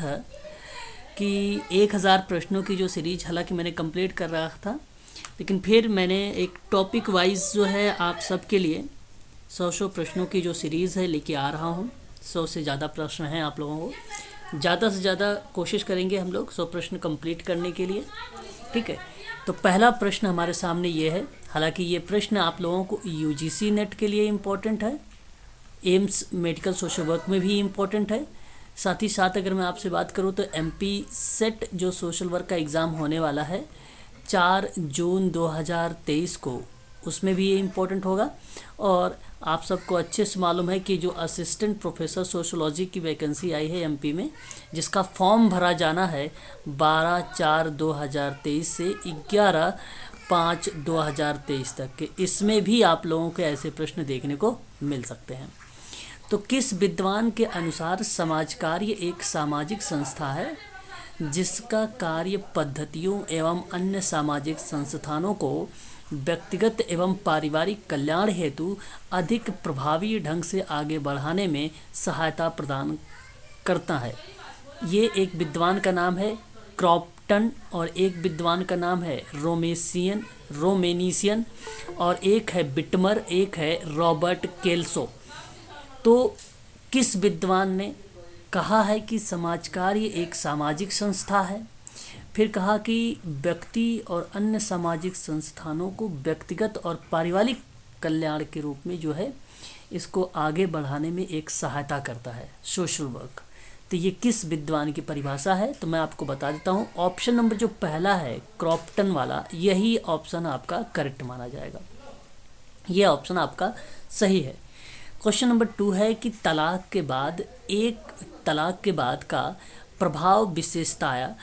था कि 1000 प्रश्नों की जो सीरीज हालांकि मैंने कंप्लीट कर रहा था, लेकिन फिर मैंने एक टॉपिक वाइज जो है आप सबके लिए 100 प्रश्नों की जो सीरीज़ है लेके आ रहा हूँ। 100 से ज़्यादा प्रश्न हैं आप लोगों को, ज़्यादा से ज़्यादा कोशिश करेंगे हम लोग 100 प्रश्न कंप्लीट करने के लिए। ठीक है, तो पहला प्रश्न हमारे सामने ये है। हालांकि ये प्रश्न आप लोगों को यूजीसी नेट के लिए इम्पोर्टेंट है, एम्स मेडिकल सोशल वर्क में भी इम्पोर्टेंट है। साथ ही साथ अगर मैं आपसे बात करूं तो एमपी सेट जो सोशल वर्क का एग्ज़ाम होने वाला है 4 जून 2023 को, उसमें भी ये इम्पोर्टेंट होगा। और आप सबको अच्छे से मालूम है कि जो असिस्टेंट प्रोफेसर सोशोलॉजी की वैकेंसी आई है एमपी में, जिसका फॉर्म भरा जाना है 12/4/2023 से 11/5/2023 तक के, इसमें भी आप लोगों के ऐसे प्रश्न देखने को मिल सकते हैं। तो किस विद्वान के अनुसार समाज कार्य एक सामाजिक संस्था है जिसका कार्य पद्धतियों एवं अन्य सामाजिक संस्थानों को व्यक्तिगत एवं पारिवारिक कल्याण हेतु अधिक प्रभावी ढंग से आगे बढ़ाने में सहायता प्रदान करता है। ये एक विद्वान का नाम है क्रॉम्पटन और एक विद्वान का नाम है रोमेनिसियन और एक है बिटमर, एक है रॉबर्ट केल्सो। तो किस विद्वान ने कहा है कि समाज कार्य एक सामाजिक संस्था है, फिर कहा कि व्यक्ति और अन्य सामाजिक संस्थानों को व्यक्तिगत और पारिवारिक कल्याण के रूप में जो है इसको आगे बढ़ाने में एक सहायता करता है सोशल वर्क। तो ये किस विद्वान की परिभाषा है, तो मैं आपको बता देता हूँ। ऑप्शन नंबर जो पहला है क्रॉम्पटन वाला, यही ऑप्शन आपका करेक्ट माना जाएगा, ये ऑप्शन आपका सही है। क्वेश्चन नंबर 2 है कि तलाक के बाद का प्रभाव विशेषताया,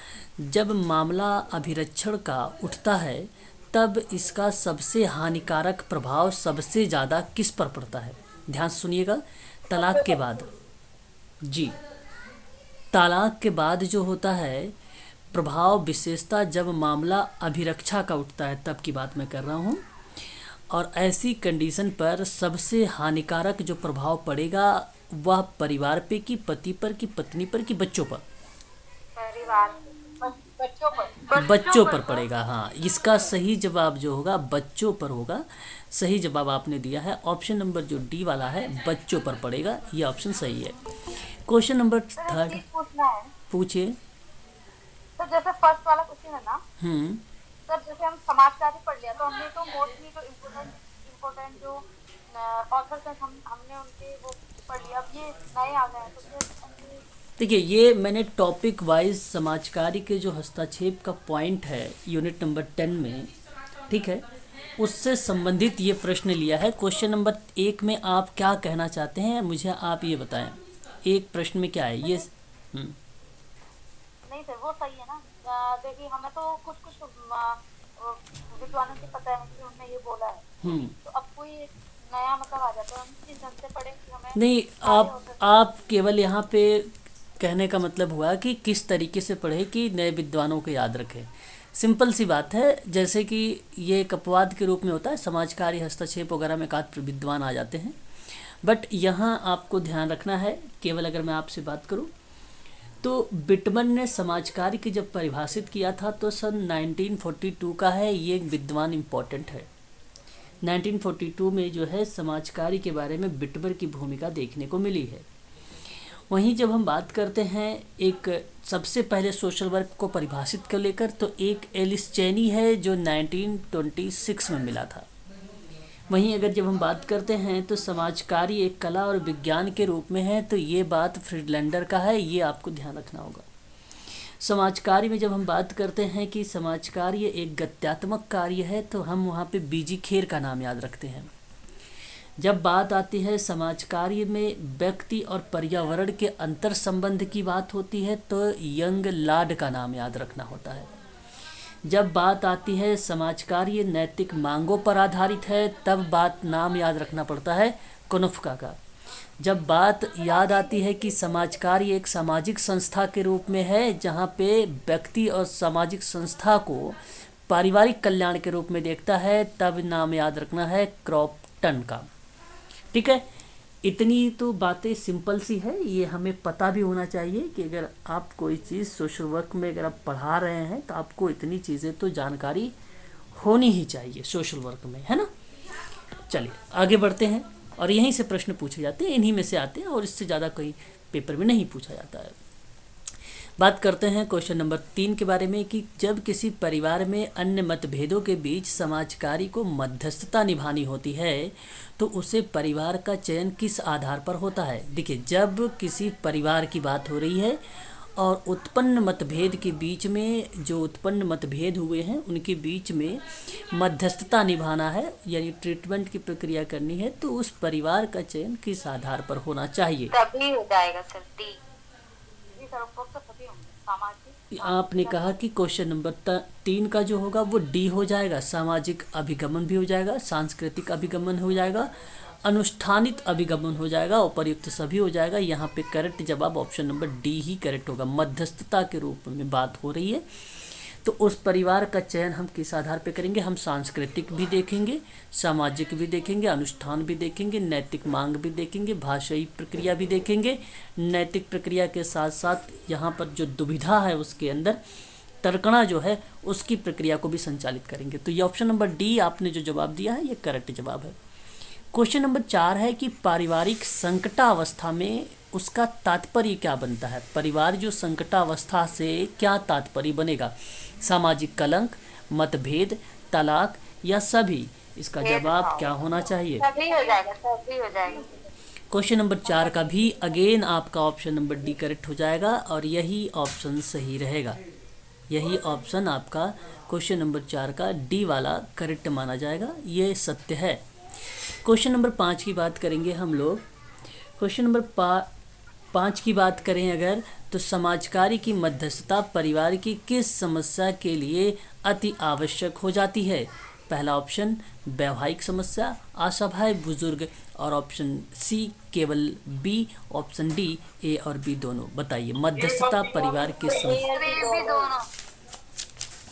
जब मामला अभिरक्षण का उठता है तब इसका सबसे हानिकारक प्रभाव सबसे ज़्यादा किस पर पड़ता है। ध्यान से सुनिएगा, तलाक के बाद, जी तलाक के बाद जो होता है प्रभाव विशेषता, जब मामला अभिरक्षा का उठता है तब की बात मैं कर रहा हूँ। और ऐसी कंडीशन पर सबसे हानिकारक जो प्रभाव पड़ेगा वह परिवार पे की, पति पर की, पत्नी पर की, बच्चों पर, बच्चों पर पड़ेगा। हाँ, इसका सही जवाब जो होगा बच्चों पर होगा। सही जवाब आपने दिया है, ऑप्शन नंबर जो डी वाला है बच्चों पर पड़ेगा, ये ऑप्शन सही है। क्वेश्चन नंबर 3 पूछिए। तो जैसे फर्स्ट वाला क्वेश्चन है ना सर, जैसे हम समाज कार्य पढ़ लिया तो हमने तो मोस्टली जो इम्पोर्टेंट जो ऑथर्स हैं हमने उनके वो पढ़ लिया। अब ये नए आ गए हैं तो देखिए, ये मैंने टॉपिक वाइज समाज कार्य के जो हस्तक्षेप का पॉइंट है यूनिट नंबर 10 में, ठीक है, उससे संबंधित ये प्रश्न लिया है। क्वेश्चन नंबर 1 में आप क्या कहना चाहते हैं मुझे आप ये बताएं, एक प्रश्न में क्या है ये। नहीं सर, वो सही है ना। देखिए, हमें तो कुछ विद्वानों से पता है कि उन्होंने ये बोला है, तो अब कोई नया मतलब आ जाता है, हम किस ढंग से पढ़ें कि हमें नहीं, आप केवल यहाँ पे कहने का मतलब हुआ कि किस तरीके से पढ़े कि नए विद्वानों को याद रखें। सिंपल सी बात है, जैसे कि ये एक अपवाद के रूप में होता है, समाज कार्य हस्तक्षेप वगैरह में एकाध विद्वान आ जाते हैं, बट यहाँ आपको ध्यान रखना है। केवल अगर मैं आपसे बात करूँ तो बिटमन ने समाज कार्य की जब परिभाषित किया था तो सन 1942 का है, ये एक विद्वान इम्पोर्टेंट है। 1942 में जो है समाज कार्य के बारे में बिटमन की भूमिका देखने को मिली है। वहीं जब हम बात करते हैं एक सबसे पहले सोशल वर्क को परिभाषित कर लेकर, तो एक एलिस चैनी है जो 1926 में मिला था। वहीं अगर जब हम बात करते हैं तो समाज कार्य एक कला और विज्ञान के रूप में है, तो ये बात फ्रीडलैंडर का है, ये आपको ध्यान रखना होगा। समाज कार्य में जब हम बात करते हैं कि समाज कार्य एक गत्यात्मक कार्य है, तो हम वहाँ पे बीजी खेर का नाम याद रखते हैं। जब बात आती है समाज कार्य में व्यक्ति और पर्यावरण के अंतर संबंध की बात होती है, तो यंग लाड का नाम याद रखना होता है। जब बात आती है समाज कार्य नैतिक मांगों पर आधारित है, तब बात नाम याद रखना पड़ता है कोनफ्का का। जब बात याद आती है कि समाज कार्य एक सामाजिक संस्था के रूप में है, जहाँ पे व्यक्ति और सामाजिक संस्था को पारिवारिक कल्याण के रूप में देखता है, तब नाम याद रखना है क्रॉम्पटन का। ठीक है, इतनी तो बातें सिंपल सी है, ये हमें पता भी होना चाहिए कि अगर आप कोई चीज़ सोशल वर्क में अगर आप पढ़ा रहे हैं तो आपको इतनी चीज़ें तो जानकारी होनी ही चाहिए सोशल वर्क में, है ना। चलिए आगे बढ़ते हैं, और यहीं से प्रश्न पूछे जाते हैं, इन्हीं में से आते हैं, और इससे ज़्यादा कोई पेपर में नहीं पूछा जाता है। बात करते हैं क्वेश्चन नंबर 3 के बारे में कि जब किसी परिवार में अन्य मतभेदों के बीच समाजकारी को मध्यस्थता निभानी होती है तो उसे परिवार का चयन किस आधार पर होता है। देखिए, जब किसी परिवार की बात हो रही है और उत्पन्न मतभेद के बीच में, जो उत्पन्न मतभेद हुए हैं उनके बीच में मध्यस्थता निभाना है, यानी ट्रीटमेंट की प्रक्रिया करनी है, तो उस परिवार का चयन किस आधार पर होना चाहिए। तभी हो जाएगा सर, डी। जी सर, उपरोक्त सभी होंगे, सामाजिक। आपने कहा कि क्वेश्चन नंबर 3 का जो होगा वो डी हो जाएगा, सामाजिक अभिगमन भी हो जाएगा, सांस्कृतिक अभिगमन हो जाएगा, अनुष्ठानित अभिगमन हो जाएगा, उपर्युक्त सभी हो जाएगा। यहाँ पे करेक्ट जवाब ऑप्शन नंबर डी ही करेक्ट होगा। मध्यस्थता के रूप में बात हो रही है, तो उस परिवार का चयन हम किस आधार पे करेंगे। हम सांस्कृतिक भी देखेंगे, सामाजिक भी देखेंगे, अनुष्ठान भी देखेंगे, नैतिक मांग भी देखेंगे, भाषाई प्रक्रिया भी देखेंगे। नैतिक प्रक्रिया के साथ साथ यहाँ पर जो दुविधा है उसके अंदर तर्कणा जो है उसकी प्रक्रिया को भी संचालित करेंगे। तो ये ऑप्शन नंबर डी आपने जो जवाब दिया है ये करेक्ट जवाब है। क्वेश्चन नंबर 4 है कि पारिवारिक संकटावस्था में उसका तात्पर्य क्या बनता है। परिवार जो संकटावस्था से क्या तात्पर्य बनेगा। सामाजिक कलंक, मतभेद, तलाक या सभी। इसका जवाब क्या होना चाहिए। सभी हो जाएगा, सभी हो जाएगा। क्वेश्चन नंबर 4 का भी अगेन आपका ऑप्शन नंबर डी करेक्ट हो जाएगा, और यही ऑप्शन सही रहेगा। यही ऑप्शन आपका क्वेश्चन नंबर 4 का डी वाला करेक्ट माना जाएगा, ये सत्य है। क्वेश्चन नंबर 5 की बात करेंगे हम लोग। क्वेश्चन नंबर 5 की बात करें अगर, तो समाजकारी की मध्यस्थता परिवार की किस समस्या के लिए अति आवश्यक हो जाती है। पहला ऑप्शन वैवाहिक समस्या, असहाय बुजुर्ग, और ऑप्शन सी केवल बी, ऑप्शन डी ए और बी दोनों। बताइए मध्यस्थता परिवार किस समस्या।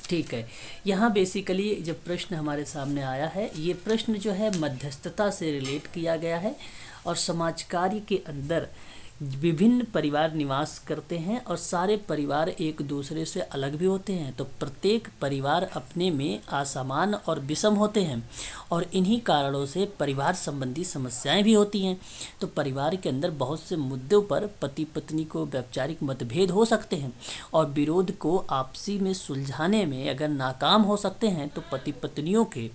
ठीक है, यहाँ बेसिकली जब प्रश्न हमारे सामने आया है, ये प्रश्न जो है मध्यस्थता से रिलेट किया गया है, और समाज कार्य के अंदर विभिन्न परिवार निवास करते हैं और सारे परिवार एक दूसरे से अलग भी होते हैं। तो प्रत्येक परिवार अपने में असमान और विषम होते हैं, और इन्हीं कारणों से परिवार संबंधी समस्याएं भी होती हैं। तो परिवार के अंदर बहुत से मुद्दों पर पति पत्नी को वैचारिक मतभेद हो सकते हैं, और विरोध को आपसी में सुलझाने में अगर नाकाम हो सकते हैं तो पति पत्नियों के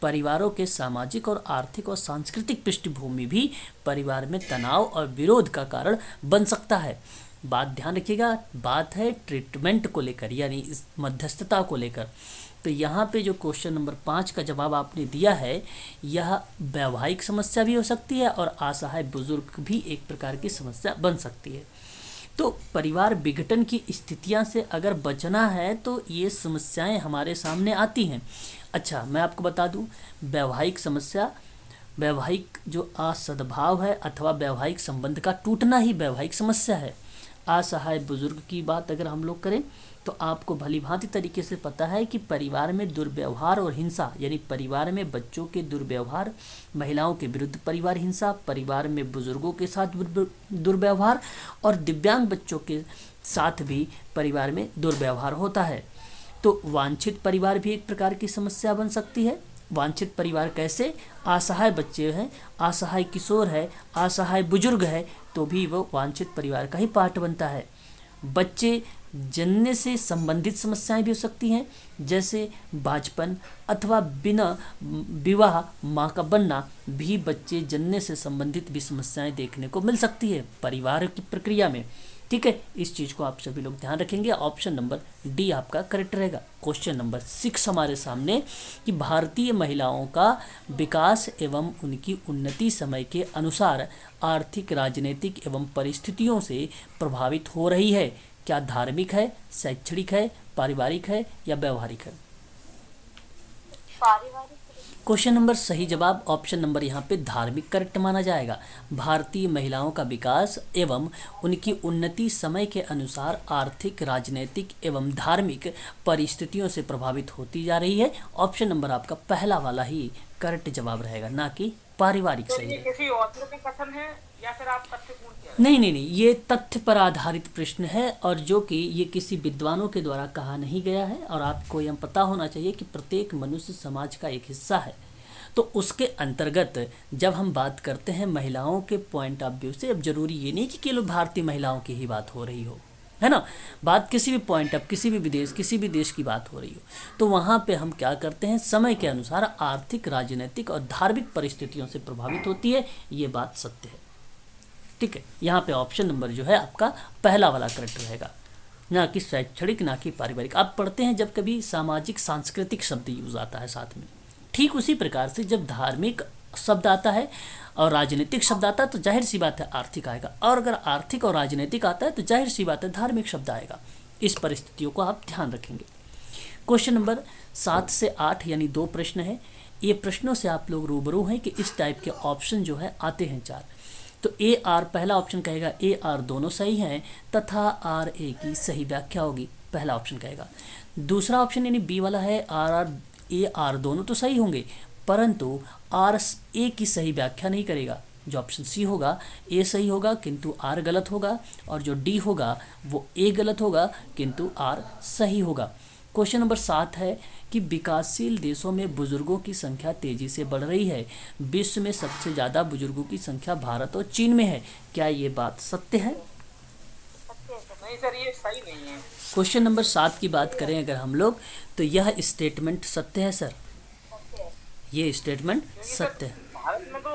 परिवारों के सामाजिक और आर्थिक और सांस्कृतिक पृष्ठभूमि भी परिवार में तनाव और विरोध का कारण बन सकता है। बात ध्यान रखिएगा, बात है ट्रीटमेंट को लेकर, यानी इस मध्यस्थता को लेकर। तो यहाँ पे जो क्वेश्चन नंबर 5 का जवाब आपने दिया है, यह वैवाहिक समस्या भी हो सकती है और असहाय बुजुर्ग भी एक प्रकार की समस्या बन सकती है। तो परिवार विघटन की स्थितियां से अगर बचना है तो ये समस्याएं हमारे सामने आती हैं। अच्छा, मैं आपको बता दूं, वैवाहिक समस्या, वैवाहिक जो असद्भाव है अथवा वैवाहिक संबंध का टूटना ही वैवाहिक समस्या है। असहाय बुजुर्ग की बात अगर हम लोग करें तो आपको भली भांति तरीके से पता है कि परिवार में दुर्व्यवहार और हिंसा, यानी परिवार में बच्चों के दुर्व्यवहार, महिलाओं के विरुद्ध परिवार हिंसा, परिवार में बुजुर्गों के साथ दुर्व्यवहार और दिव्यांग बच्चों के साथ भी परिवार में दुर्व्यवहार होता है। तो वांछित परिवार भी एक प्रकार की समस्या बन सकती है। वांछित परिवार कैसे, असहाय बच्चे हैं, असहाय किशोर है, असहाय बुजुर्ग है, तो भी वो वांछित परिवार का ही पार्ट बनता है। बच्चे जनने से संबंधित समस्याएं भी हो सकती हैं, जैसे बाझपन अथवा बिना विवाह माँ का बनना भी बच्चे जनने से संबंधित भी समस्याएं देखने को मिल सकती है परिवार की प्रक्रिया में। ठीक है, इस चीज़ को आप सभी लोग ध्यान रखेंगे। ऑप्शन नंबर डी आपका करेक्ट रहेगा। क्वेश्चन नंबर 6 हमारे सामने कि भारतीय महिलाओं का विकास एवं उनकी उन्नति समय के अनुसार आर्थिक, राजनीतिक एवं परिस्थितियों से प्रभावित हो रही है। क्या धार्मिक है, शैक्षणिक है, पारिवारिक है या व्यवहारिक है। पारिवारिक। क्वेश्चन नंबर सही जवाब ऑप्शन नंबर यहाँ पे धार्मिक करेक्ट माना जाएगा। भारतीय महिलाओं का विकास एवं उनकी उन्नति समय के अनुसार आर्थिक, राजनीतिक एवं धार्मिक परिस्थितियों से प्रभावित होती जा रही है। ऑप्शन नंबर आपका पहला वाला ही करेक्ट जवाब रहेगा, ना कि पारिवारिक सर सही ये है। किसी ऑथर के कथन है या फिर आप तथ्यपूर्ण कह रहे हैं? नहीं नहीं नहीं, ये तथ्य पर आधारित प्रश्न है, और जो कि ये किसी विद्वानों के द्वारा कहा नहीं गया है, और आपको यह पता होना चाहिए कि प्रत्येक मनुष्य समाज का एक हिस्सा है। तो उसके अंतर्गत जब हम बात करते हैं महिलाओं के पॉइंट ऑफ व्यू से, अब जरूरी ये नहीं कि केवल भारतीय महिलाओं की ही बात हो रही हो, है ना, बात किसी भी पॉइंट ऑफ, किसी भी विदेश, किसी भी देश की बात हो रही हो, तो वहाँ पे हम क्या करते हैं, समय के अनुसार आर्थिक, राजनीतिक और धार्मिक परिस्थितियों से प्रभावित होती है, ये बात सत्य है। ठीक है, यहाँ पे ऑप्शन नंबर जो है आपका पहला वाला करेक्ट रहेगा, ना कि शैक्षणिक, ना कि पारिवारिक। आप पढ़ते हैं जब कभी सामाजिक सांस्कृतिक शब्द यूज आता है साथ में, ठीक उसी प्रकार से जब धार्मिक शब्द आता है और राजनीतिक शब्द आता है तो जाहिर सी बात है आर्थिक आएगा, और अगर आर्थिक और राजनीतिक आता है तो जाहिर सी बात है धार्मिक शब्द आएगा। इस परिस्थितियों को आप ध्यान रखेंगे। क्वेश्चन नंबर 7 से 8 यानी 2 प्रश्न है। ये प्रश्नों से आप लोग रूबरू हैं कि इस टाइप के ऑप्शन जो है आते हैं 4। तो ए आर, पहला ऑप्शन कहेगा ए आर दोनों सही हैं तथा आर ए की सही व्याख्या होगी, पहला ऑप्शन कहेगा। दूसरा ऑप्शन यानी बी वाला है आर आर ए आर दोनों तो सही होंगे, परंतु आर ए की सही व्याख्या नहीं करेगा। जो ऑप्शन सी होगा ए सही होगा किंतु आर गलत होगा, और जो डी होगा वो ए गलत होगा किंतु आर सही होगा। क्वेश्चन नंबर 7 है कि विकासशील देशों में बुजुर्गों की संख्या तेजी से बढ़ रही है, विश्व में सबसे ज़्यादा बुजुर्गों की संख्या भारत और चीन में है, क्या ये बात सत्य है? नहीं सर, ये सही नहीं है। क्वेश्चन नंबर 7 की बात करें अगर हम लोग, तो यह स्टेटमेंट सत्य है सर, ये स्टेटमेंट सत्य है। भारत में तो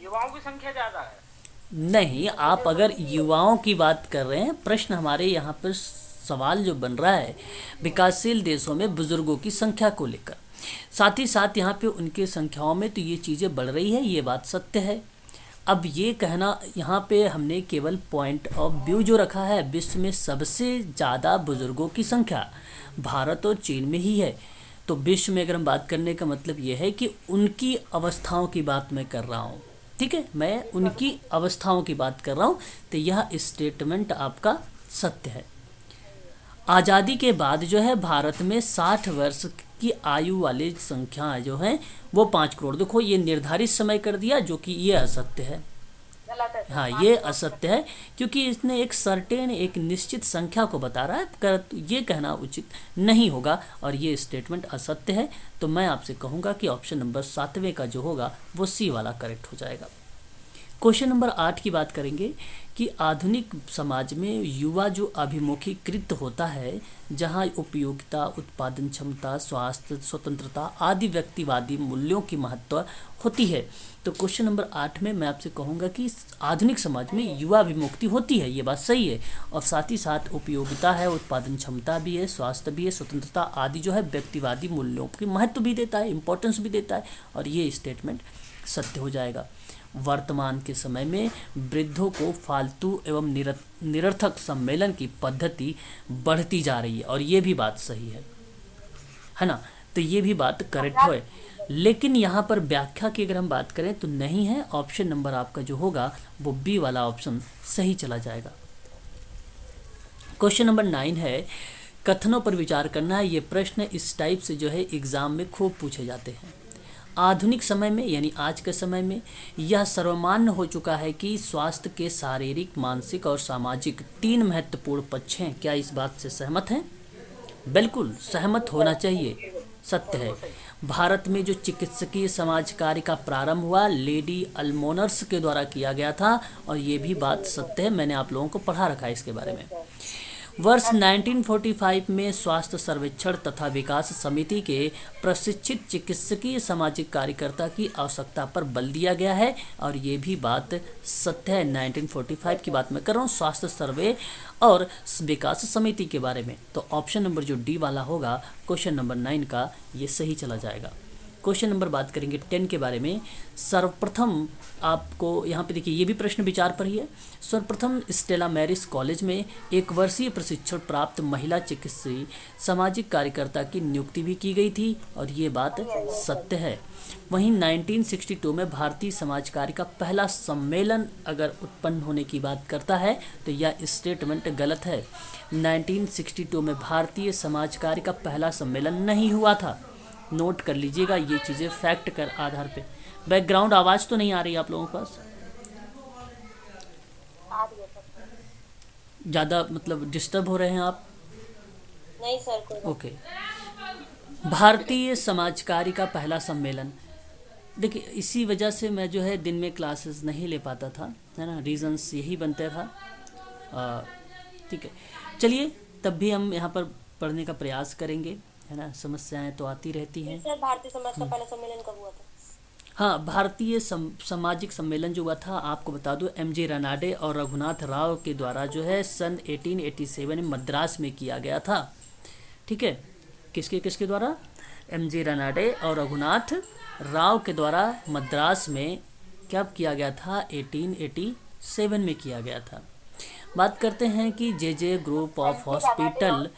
युवाओं की संख्या ज्यादा है। नहीं, आप अगर युवाओं की बात कर रहे हैं, प्रश्न हमारे यहाँ पर सवाल जो बन रहा है विकासशील देशों में बुजुर्गों की संख्या को लेकर, साथ ही साथ यहाँ पे उनके संख्याओं में तो ये चीज़ें बढ़ रही है, ये बात सत्य है। अब ये कहना, यहाँ पे हमने केवल पॉइंट ऑफ व्यू जो रखा है, विश्व में सबसे ज़्यादा बुजुर्गों की संख्या भारत और चीन में ही है, तो विश्व में अगर हम बात करने का मतलब ये है कि उनकी अवस्थाओं की बात मैं कर रहा हूँ, ठीक है, मैं उनकी अवस्थाओं की बात कर रहा हूँ, तो यह स्टेटमेंट आपका सत्य है। आज़ादी के बाद जो है भारत में 60 वर्ष की आयु वाली संख्या जो है वो 5 करोड़। देखो ये निर्धारित समय कर दिया, जो कि ये असत्य है। हाँ, ये असत्य है क्योंकि इसने एक सर्टेन, एक निश्चित संख्या को बता रहा है, ये कहना उचित नहीं होगा और ये स्टेटमेंट असत्य है। तो मैं आपसे कहूँगा कि ऑप्शन नंबर 7वें का जो होगा वो सी वाला करेक्ट हो जाएगा। क्वेश्चन नंबर 8 की बात करेंगे कि आधुनिक समाज में युवा जो अभिमुखीकृत होता है, जहां उपयोगिता, उत्पादन क्षमता, स्वास्थ्य, स्वतंत्रता आदि व्यक्तिवादी मूल्यों की महत्व होती है। तो क्वेश्चन नंबर 8 में मैं आपसे कहूँगा कि आधुनिक समाज में युवा अभिमुक्ति होती है, ये बात सही है, और साथ ही साथ उपयोगिता है, उत्पादन क्षमता भी है, स्वास्थ्य भी है, स्वतंत्रता आदि जो है व्यक्तिवादी मूल्यों की महत्व भी देता है, इंपॉर्टेंस भी देता है, और ये स्टेटमेंट सत्य हो जाएगा। वर्तमान के समय में वृद्धों को फालतू एवं निरर्थक सम्मेलन की पद्धति बढ़ती जा रही है, और ये भी बात सही है ना, तो ये भी बात करेक्ट है। लेकिन यहाँ पर व्याख्या की अगर हम बात करें तो नहीं है, ऑप्शन नंबर आपका जो होगा वो बी वाला ऑप्शन सही चला जाएगा। क्वेश्चन नंबर 9 है, कथनों पर विचार करना है। ये प्रश्न इस टाइप से जो है एग्जाम में खूब पूछे जाते हैं। आधुनिक समय में यानी आज के समय में यह सर्वमान्य हो चुका है कि स्वास्थ्य के शारीरिक, मानसिक और सामाजिक 3 महत्वपूर्ण पक्ष हैं। क्या इस बात से सहमत हैं? बिल्कुल सहमत होना चाहिए, सत्य है। भारत में जो चिकित्सकीय समाज कार्य का प्रारंभ हुआ लेडी अल्मोनर्स के द्वारा किया गया था, और ये भी बात सत्य है, मैंने आप लोगों को पढ़ा रखा है इसके बारे में। वर्ष 1945 में स्वास्थ्य सर्वेक्षण तथा विकास समिति के प्रशिक्षित चिकित्सकीय सामाजिक कार्यकर्ता की आवश्यकता पर बल दिया गया है, और ये भी बात सत्य है। 1945 की बात मैं कर रहा हूँ, स्वास्थ्य सर्वे और विकास समिति के बारे में। तो ऑप्शन नंबर जो डी वाला होगा क्वेश्चन नंबर 9 का, ये सही चला जाएगा। क्वेश्चन नंबर बात करेंगे 10 के बारे में। सर्वप्रथम आपको यहाँ पे देखिए, ये भी प्रश्न विचार पर ही है। सर्वप्रथम स्टेला मैरिस कॉलेज में 1 वर्षीय प्रशिक्षण प्राप्त महिला चिकित्सीय सामाजिक कार्यकर्ता की नियुक्ति भी की गई थी, और ये बात सत्य है। वहीं 1962 में भारतीय समाज कार्य का पहला सम्मेलन अगर उत्पन्न होने की बात करता है तो यह स्टेटमेंट गलत है। 1962 में भारतीय समाज कार्य का पहला सम्मेलन नहीं हुआ था। नोट कर लीजिएगा ये चीज़ें फैक्ट कर आधार पे। बैकग्राउंड आवाज़ तो नहीं आ रही आप लोगों के पास? आ रही है सर। ज़्यादा मतलब डिस्टर्ब हो रहे हैं आप? नहीं सर, कोई बात ओके। भारतीय समाजकारी का पहला सम्मेलन। देखिए इसी वजह से मैं जो है दिन में क्लासेस नहीं ले पाता था, है ना, रीजंस यही बनता था। ठीक है, चलिए तब भी हम यहाँ पर पढ़ने का प्रयास करेंगे, है ना, समस्याएं तो आती रहती नहीं। हैं। सर, भारतीय समाज का पहला सम्मेलन कब हुआ था? हाँ, भारतीय सामाजिक सम्मेलन जो हुआ था आपको बता दूं एम.जे. रनाडे और रघुनाथ राव के द्वारा जो है सन 1887 में मद्रास में किया गया था। ठीक है, किसके किसके द्वारा? एम.जे. रनाडे और रघुनाथ राव के द्वारा मद्रास में कब किया गया था? 1887 में किया गया था। बात करते हैं कि J group of MG Ranade hospital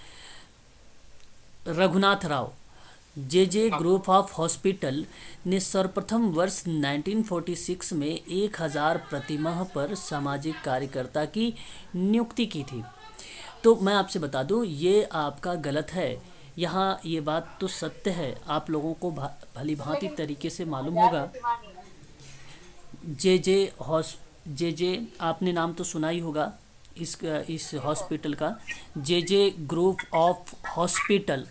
और Raghunath Rao J group of hospital ने सर्वप्रथम वर्ष 1946 में 1000 प्रतिमाह पर सामाजिक कार्यकर्ता की नियुक्ति की थी। तो मैं आपसे बता दूं ये आपका गलत है। यहाँ ये बात तो सत्य है, आप लोगों को भली भांति लेकिन तरीके से मालूम 1000 होगा। प्रतिमा नहीं है। जे हॉस जे आपने नाम तो सुना ही होगा इस जी सर। हॉस्पिटल का, जे ग्रुप ऑफ हॉस्पिटल।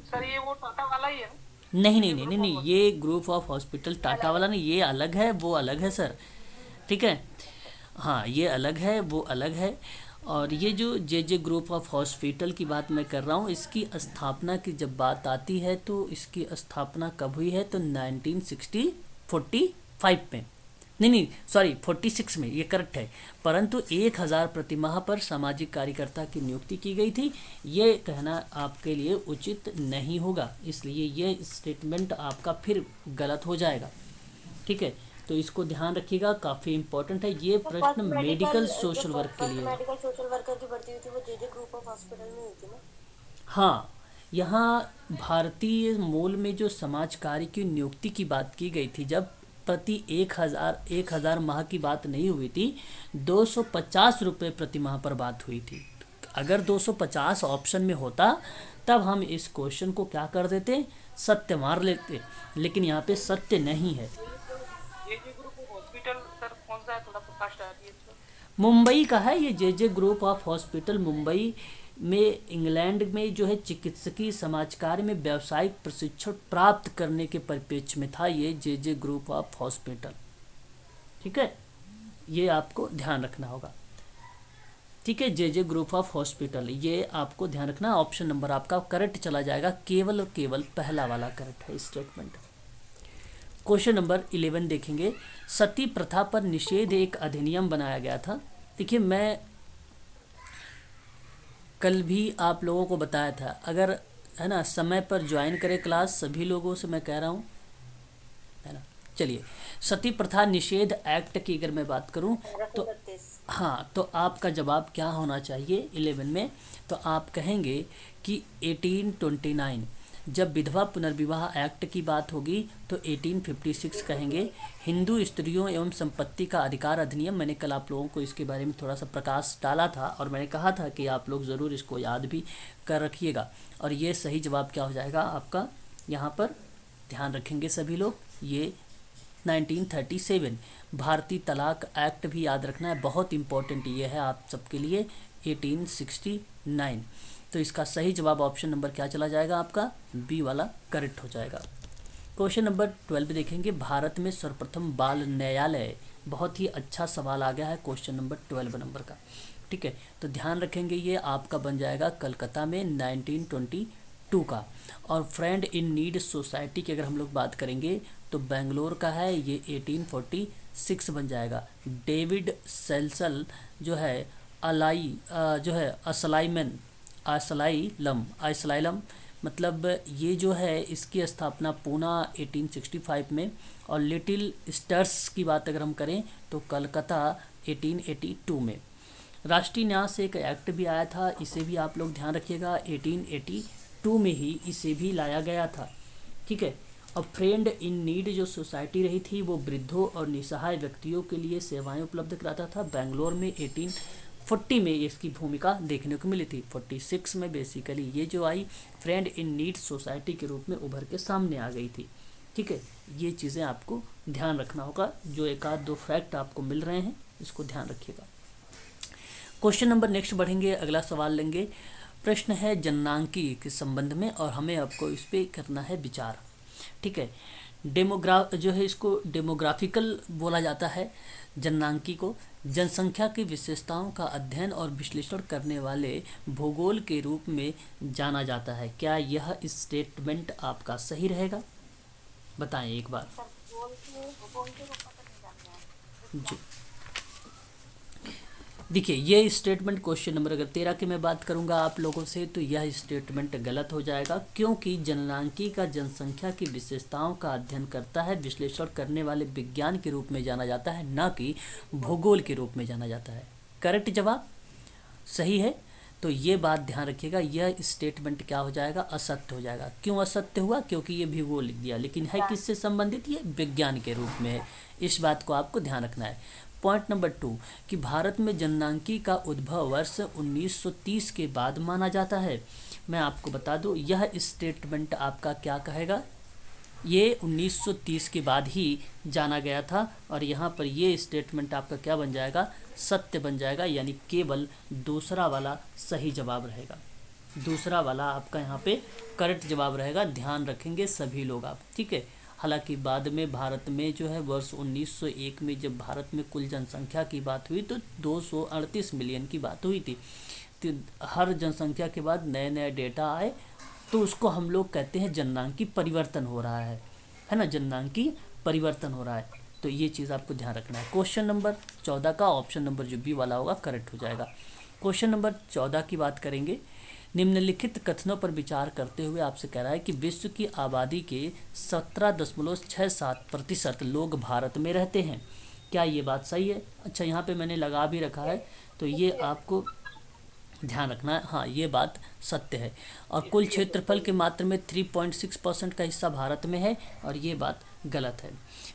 सर, ये वो टाटा वाला ही है ना? नहीं नहीं ये नहीं नहीं ग्रुप ऑफ नहीं, ये ग्रुप ऑफ हॉस्पिटल टाटा अलग है। वाला नहीं, ये अलग है वो अलग है सर। ठीक है, हाँ ये अलग है वो अलग है। और ये जो जे ग्रुप ऑफ हॉस्पिटल की बात मैं कर रहा हूँ, इसकी स्थापना की जब बात आती है तो इसकी स्थापना कब हुई है? तो 1945 में, नहीं नहीं सॉरी 46 में, ये करेक्ट है। परंतु 1000 प्रतिमाह पर सामाजिक कार्यकर्ता की नियुक्ति की गई थी, ये कहना आपके लिए उचित नहीं होगा, इसलिए ये स्टेटमेंट आपका फिर गलत हो जाएगा। ठीक है, तो इसको ध्यान रखिएगा, काफ़ी इंपॉर्टेंट है ये तो प्रश्न मेडिकल सोशल वर्क के फर्स्ट लिए। मेडिकल सोशल वर्कर की भर्ती हुई थी वो जे ग्रुप ऑफ हॉस्पिटल में हुई थी ना? हाँ, यहाँ भारतीय मूल में जो समाज कार्य की नियुक्ति की बात की गई थी, जब प्रति 1000 माह की बात नहीं हुई थी, 250 रुपये प्रति माह पर बात हुई थी। अगर 250 ऑप्शन में होता तब हम इस क्वेश्चन को क्या कर देते, सत्य मार लेते, लेकिन यहाँ पे सत्य नहीं है। ये ग्रुप ऑफ हॉस्पिटल सर कौन सा है, थोड़ा प्रकाश डालिए इस पर। मुंबई का है ये जे ग्रुप ऑफ हॉस्पिटल, मुंबई में इंग्लैंड में जो है चिकित्सकीय समाजकार्य में व्यावसायिक प्रशिक्षण प्राप्त करने के परिप्रेक्ष्य में था ये जे ग्रुप ऑफ हॉस्पिटल। ठीक है, ये आपको ध्यान रखना होगा। ठीक है, जे ग्रुप ऑफ हॉस्पिटल, ये आपको ध्यान रखना। ऑप्शन नंबर आपका करेक्ट चला जाएगा, केवल और केवल पहला वाला करेक्ट है स्टेटमेंट। क्वेश्चन नंबर 11 देखेंगे। सती प्रथा पर निषेध एक अधिनियम बनाया गया था। देखिए मैं कल भी आप लोगों को बताया था, अगर है ना समय पर ज्वाइन करें क्लास, सभी लोगों से मैं कह रहा हूँ, है ना। चलिए, सती प्रथा निषेध एक्ट की अगर मैं बात करूँ तो हाँ, तो आपका जवाब क्या होना चाहिए 11 में? तो आप कहेंगे कि 1829। जब विधवा पुनर्विवाह एक्ट की बात होगी तो 1856 कहेंगे। हिंदू स्त्रियों एवं संपत्ति का अधिकार अधिनियम, मैंने कल आप लोगों को इसके बारे में थोड़ा सा प्रकाश डाला था और मैंने कहा था कि आप लोग ज़रूर इसको याद भी कर रखिएगा। और ये सही जवाब क्या हो जाएगा आपका, यहाँ पर ध्यान रखेंगे सभी लोग, ये 1937। भारतीय तलाक एक्ट भी याद रखना है, बहुत इंपॉर्टेंट ये है आप सबके लिए, 1869। तो इसका सही जवाब ऑप्शन नंबर क्या चला जाएगा आपका, बी वाला करेक्ट हो जाएगा। क्वेश्चन नंबर 12 देखेंगे। भारत में सर्वप्रथम बाल न्यायालय, बहुत ही अच्छा सवाल आ गया है क्वेश्चन नंबर 12 नंबर का। ठीक है, तो ध्यान रखेंगे ये आपका बन जाएगा कलकत्ता में 1922 का। और फ्रेंड इन नीड सोसाइटी की अगर हम लोग बात करेंगे तो बेंगलोर का है, ये 1846 बन जाएगा। डेविड सेल्सल जो है जो है आइसलाइलम मतलब ये जो है इसकी स्थापना पूना 1865 में। और लिटिल स्टर्स की बात अगर हम करें तो कलकत्ता 1882 में। राष्ट्रीय न्यास से एक एक्ट भी आया था, इसे भी आप लोग ध्यान रखिएगा, 1882 में ही इसे भी लाया गया था। ठीक है, और फ्रेंड इन नीड जो सोसाइटी रही थी वो वृद्धों और निसहाय व्यक्तियों के लिए सेवाएं उपलब्ध कराता था। बेंगलोर में 1840 में इसकी भूमिका देखने को मिली थी। 46 में बेसिकली ये जो आई फ्रेंड इन नीड सोसाइटी के रूप में उभर के सामने आ गई थी। ठीक है, ये चीज़ें आपको ध्यान रखना होगा। जो एक आध दो फैक्ट आपको मिल रहे हैं इसको ध्यान रखिएगा। क्वेश्चन नंबर नेक्स्ट बढ़ेंगे, अगला सवाल लेंगे। प्रश्न है जननांकी के संबंध में और हमें आपको इस पर करना है विचार। ठीक है, जो है इसको डेमोग्राफिकल बोला जाता है। जननांकी को जनसंख्या की विशेषताओं का अध्ययन और विश्लेषण करने वाले भूगोल के रूप में जाना जाता है। क्या यह स्टेटमेंट आपका सही रहेगा? बताएं एक बार। जी देखिए, ये स्टेटमेंट क्वेश्चन नंबर अगर 13 की मैं बात करूंगा आप लोगों से तो यह स्टेटमेंट गलत हो जाएगा, क्योंकि जननांकी का जनसंख्या की विशेषताओं का अध्ययन करता है, विश्लेषण करने वाले विज्ञान के रूप में जाना जाता है, न कि भूगोल के रूप में जाना जाता है। करेक्ट जवाब सही है। तो ये बात ध्यान रखिएगा, यह स्टेटमेंट क्या हो जाएगा? असत्य हो जाएगा। क्यों असत्य हुआ? क्योंकि ये भूगोल लिख दिया, लेकिन है किससे संबंधित? ये विज्ञान के रूप में है। इस बात को आपको ध्यान रखना है। पॉइंट नंबर 2 कि भारत में जननांकी का उद्भव वर्ष 1930 के बाद माना जाता है। मैं आपको बता दूं, यह स्टेटमेंट आपका क्या कहेगा? ये 1930 के बाद ही जाना गया था और यहाँ पर ये स्टेटमेंट आपका क्या बन जाएगा? सत्य बन जाएगा, यानी केवल दूसरा वाला सही जवाब रहेगा। दूसरा वाला आपका यहाँ पे करेक्ट जवाब रहेगा। ध्यान रखेंगे सभी लोग आप, ठीक है। हालांकि बाद में भारत में जो है वर्ष 1901 में जब भारत में कुल जनसंख्या की बात हुई तो 238 मिलियन की बात हुई थी। तो हर जनसंख्या के बाद नए नए डेटा आए तो उसको हम लोग कहते हैं जननांकी परिवर्तन हो रहा है ना, जननांकी परिवर्तन हो रहा है। तो ये चीज़ आपको ध्यान रखना है। क्वेश्चन नंबर 14 का ऑप्शन नंबर जो बी वाला होगा करेक्ट हो जाएगा। क्वेश्चन नंबर 14 की बात करेंगे। निम्नलिखित कथनों पर विचार करते हुए आपसे कह रहा है कि विश्व की आबादी के 17.67% लोग भारत में रहते हैं। क्या ये बात सही है? अच्छा, यहाँ पे मैंने लगा भी रखा है तो ये आपको ध्यान रखना है। हाँ, ये बात सत्य है। और कुल क्षेत्रफल के मात्र में 3.6% का हिस्सा भारत में है और ये बात गलत है।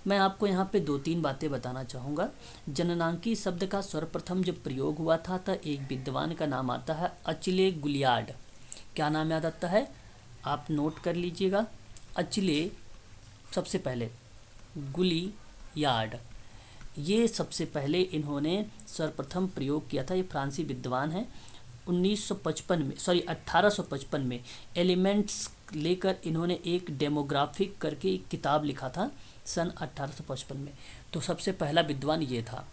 मैं आपको यहाँ पे 2-3 बातें बताना चाहूँगा। जननांकी शब्द का सर्वप्रथम जब प्रयोग हुआ था तो एक विद्वान का नाम आता है अचिले गुलियार्ड। क्या नाम याद आता है? आप नोट कर लीजिएगा। अचिले सबसे पहले, गुलियार्ड, ये सबसे पहले इन्होंने सर्वप्रथम प्रयोग किया था। ये फ्रांसी विद्वान है। 1855 में एलिमेंट्स लेकर इन्होंने एक डेमोग्राफिक करके एक किताब लिखा था सन 1855 में। तो सबसे पहला विद्वान ये था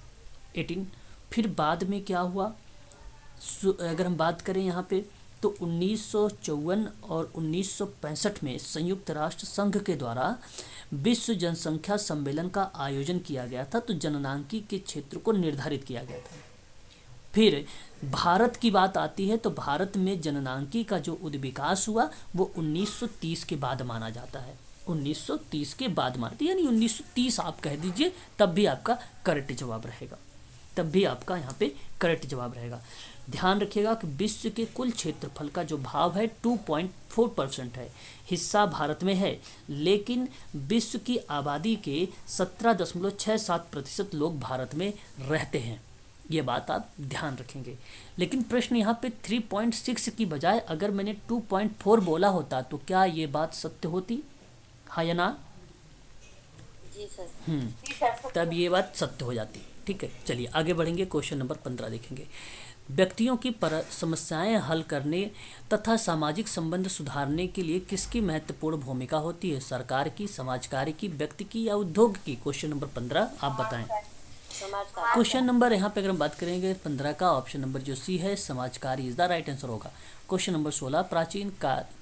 18। फिर बाद में क्या हुआ, अगर हम बात करें यहाँ पे तो 1954 और 1965 में संयुक्त राष्ट्र संघ के द्वारा विश्व जनसंख्या सम्मेलन का आयोजन किया गया था। तो जननांकी के क्षेत्र को निर्धारित किया गया था। फिर भारत की बात आती है तो भारत में जननांकी का जो उद्विकास हुआ वो 1930 के बाद माना जाता है। 1930 के बाद मानते, यानी 1930 आप कह दीजिए, तब भी आपका करेक्ट जवाब रहेगा। तब भी आपका यहाँ पे करेक्ट जवाब रहेगा। ध्यान रखिएगा कि विश्व के कुल क्षेत्रफल का जो भाव है 2.4% है, हिस्सा भारत में है, लेकिन विश्व की आबादी के 17.67% लोग भारत में रहते हैं। ये बात आप ध्यान रखेंगे। लेकिन प्रश्न यहाँ पे 3.6 की बजाय अगर मैंने 2.4 बोला होता तो क्या ये बात सत्य होती? हाँ या ना? जी सर। तब ये बात सत्य हो जाती। ठीक है, चलिए आगे बढ़ेंगे। क्वेश्चन नंबर 15 देखेंगे। व्यक्तियों की समस्याएं हल करने तथा सामाजिक संबंध सुधारने के लिए किसकी महत्वपूर्ण भूमिका होती है? सरकार की, समाज कार्य की, व्यक्ति की या उद्योग की? क्वेश्चन नंबर 15 आप बताएं। क्वेश्चन नंबर यहाँ पे अगर हम बात करेंगे 15 का ऑप्शन नंबर जो सी है समाज कार्य इज द राइट आंसर होगा। क्वेश्चन नंबर 16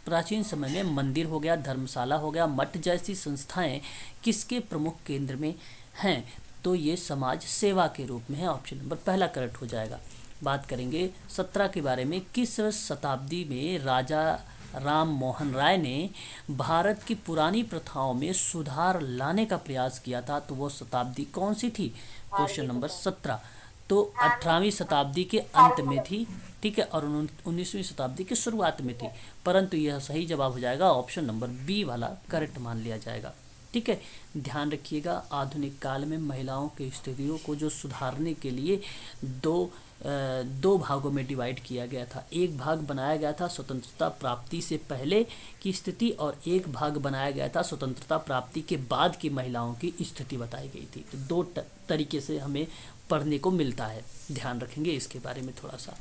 प्राचीन समय में मंदिर हो गया, धर्मशाला हो गया, मठ जैसी संस्थाएं किसके प्रमुख केंद्र में हैं? तो ये समाज सेवा के रूप में है। ऑप्शन नंबर पहला करेक्ट हो जाएगा। बात करेंगे 17 के बारे में। किस शताब्दी में राजा राम मोहन राय ने भारत की पुरानी प्रथाओं में सुधार लाने का प्रयास किया था? तो वो शताब्दी कौन सी थी? क्वेश्चन नंबर 17 तो 18वीं शताब्दी के अंत में थी, ठीक है, और 19वीं शताब्दी की शुरुआत में थी। परंतु यह सही जवाब हो जाएगा, ऑप्शन नंबर बी वाला करेक्ट मान लिया जाएगा। ठीक है, ध्यान रखिएगा। आधुनिक काल में महिलाओं की स्थितियों को जो सुधारने के लिए 2 दो भागों में डिवाइड किया गया था। एक भाग बनाया गया था स्वतंत्रता प्राप्ति से पहले की स्थिति और एक भाग बनाया गया था स्वतंत्रता प्राप्ति के बाद की महिलाओं की स्थिति बताई गई थी। तो दो तरीके से हमें पढ़ने को मिलता है, ध्यान रखेंगे इसके बारे में थोड़ा सा।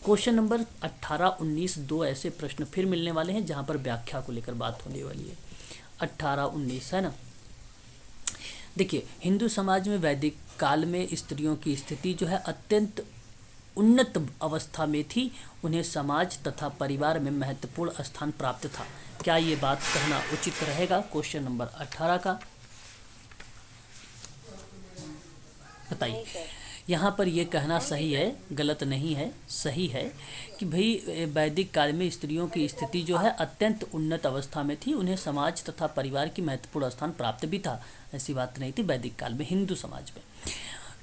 क्वेश्चन नंबर 18, 19 दो ऐसे प्रश्न फिर मिलने वाले हैं जहाँ पर व्याख्या को लेकर बात होने वाली है। 18, 19 है ना। देखिए, हिंदू समाज में वैदिक काल में स्त्रियों की स्थिति जो है अत्यंत उन्नत अवस्था में थी। उन्हें समाज तथा परिवार में महत्वपूर्ण स्थान प्राप्त था। क्या ये बात कहना उचित रहेगा? क्वेश्चन नंबर 18 का बताइए। यहाँ पर ये कहना सही है, गलत नहीं है, सही है कि भाई वैदिक काल में स्त्रियों की स्थिति जो है अत्यंत उन्नत अवस्था में थी। उन्हें समाज तथा परिवार की महत्वपूर्ण स्थान प्राप्त भी था। ऐसी बात नहीं थी वैदिक काल में हिंदू समाज में,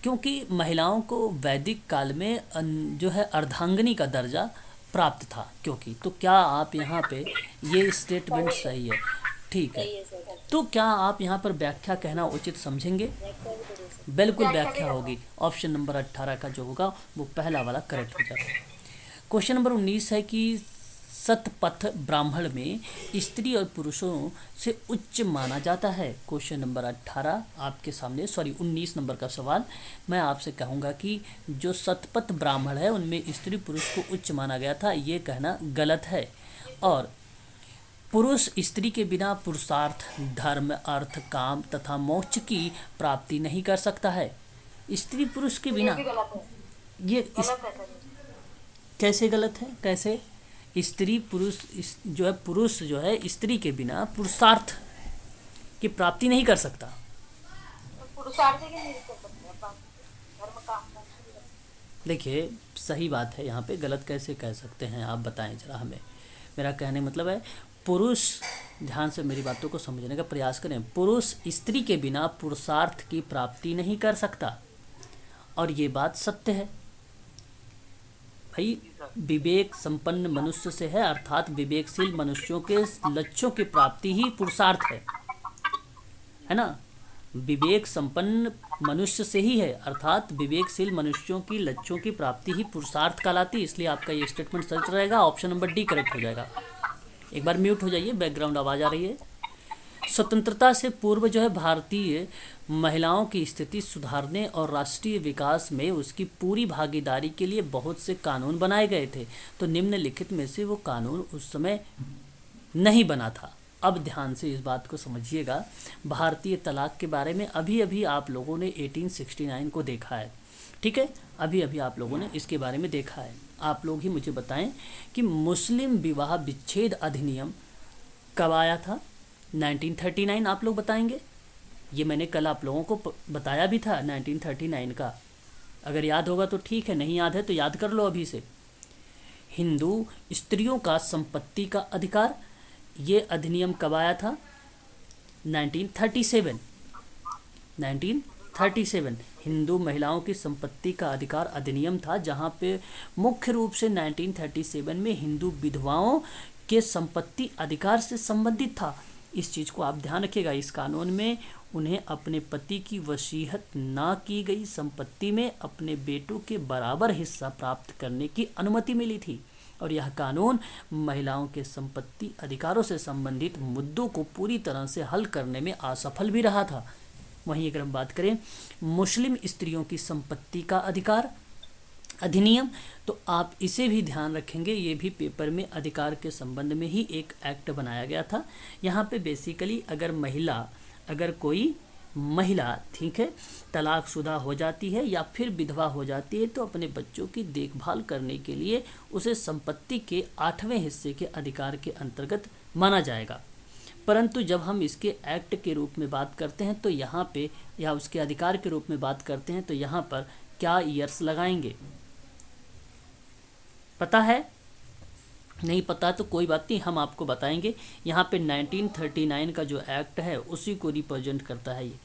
क्योंकि महिलाओं को वैदिक काल में जो है अर्धांगिनी का दर्जा प्राप्त था। क्योंकि तो क्या आप यहाँ पे ये स्टेटमेंट सही है? ठीक है, तो क्या आप यहाँ पर व्याख्या कहना उचित समझेंगे? बिल्कुल व्याख्या होगी। ऑप्शन नंबर 18 का जो होगा वो पहला वाला करेक्ट हो जाएगा। क्वेश्चन नंबर 19 है कि सतपथ ब्राह्मण में स्त्री और पुरुषों से उच्च माना जाता है। क्वेश्चन नंबर 18 आपके सामने, 19 नंबर का सवाल। मैं आपसे कहूँगा कि जो सतपथ ब्राह्मण है उनमें स्त्री पुरुष को उच्च माना गया था, ये कहना गलत है। और पुरुष स्त्री के बिना पुरुषार्थ, धर्म, अर्थ, काम तथा मोक्ष की प्राप्ति नहीं कर सकता है। स्त्री पुरुष के बिना कैसे गलत है? कैसे स्त्री पुरुष जो है, पुरुष जो है स्त्री के बिना पुरुषार्थ की प्राप्ति नहीं कर सकता। देखिए, सही बात है, यहाँ पे गलत कैसे कह सकते हैं आप बताएं जरा हमें। मेरा कहने मतलब है पुरुष, ध्यान से मेरी बातों को समझने का प्रयास करें, पुरुष स्त्री के बिना पुरुषार्थ की प्राप्ति नहीं कर सकता। और ये बात सत्य है भाई। विवेक संपन्न मनुष्य से है, अर्थात विवेकशील मनुष्यों के लक्ष्यों की प्राप्ति ही पुरुषार्थ है ना। विवेक संपन्न मनुष्य से ही है, अर्थात विवेकशील मनुष्यों की लक्ष्यों की प्राप्ति ही पुरुषार्थ कहलाती है। इसलिए आपका ये स्टेटमेंट सच रहेगा। ऑप्शन नंबर डी करेक्ट हो जाएगा। एक बार म्यूट हो जाइए, बैकग्राउंड आवाज़ आ रही है। स्वतंत्रता से पूर्व जो है भारतीय महिलाओं की स्थिति सुधारने और राष्ट्रीय विकास में उसकी पूरी भागीदारी के लिए बहुत से कानून बनाए गए थे। तो निम्नलिखित में से वो कानून उस समय नहीं बना था। अब ध्यान से इस बात को समझिएगा। भारतीय तलाक के बारे में अभी अभी आप लोगों ने 1869 को देखा है, ठीक है, अभी अभी आप लोगों ने इसके बारे में देखा है। आप लोग ही मुझे बताएं कि मुस्लिम विवाह विच्छेद अधिनियम कब आया था? 1939। आप लोग बताएंगे? ये मैंने कल आप लोगों को बताया भी था 1939 का। अगर याद होगा तो ठीक है, नहीं याद है तो याद कर लो अभी से। हिंदू स्त्रियों का संपत्ति का अधिकार, ये अधिनियम कब आया था? 1937। 1937 हिंदू महिलाओं की संपत्ति का अधिकार अधिनियम था, जहां पे मुख्य रूप से 1937 में हिंदू विधवाओं के संपत्ति अधिकार से संबंधित था। इस चीज़ को आप ध्यान रखिएगा। इस कानून में उन्हें अपने पति की वसीयत ना की गई संपत्ति में अपने बेटों के बराबर हिस्सा प्राप्त करने की अनुमति मिली थी। और यह कानून महिलाओं के संपत्ति अधिकारों से संबंधित मुद्दों को पूरी तरह से हल करने में असफल भी रहा था। वहीं अगर हम बात करें मुस्लिम स्त्रियों की संपत्ति का अधिकार अधिनियम, तो आप इसे भी ध्यान रखेंगे। ये भी पेपर में अधिकार के संबंध में ही एक एक्ट बनाया गया था। यहाँ पे बेसिकली अगर कोई महिला, ठीक है, तलाकशुदा हो जाती है या फिर विधवा हो जाती है, तो अपने बच्चों की देखभाल करने के लिए उसे संपत्ति के 8वें हिस्से के अधिकार के अंतर्गत माना जाएगा। परंतु जब हम इसके एक्ट के रूप में बात करते हैं तो यहाँ पे, या उसके अधिकार के रूप में बात करते हैं तो यहाँ पर क्या ईयर्स लगाएंगे? पता है? नहीं पता तो कोई बात नहीं, हम आपको बताएंगे। यहाँ पे 1939 का जो एक्ट है उसी को रिप्रेजेंट करता है, ये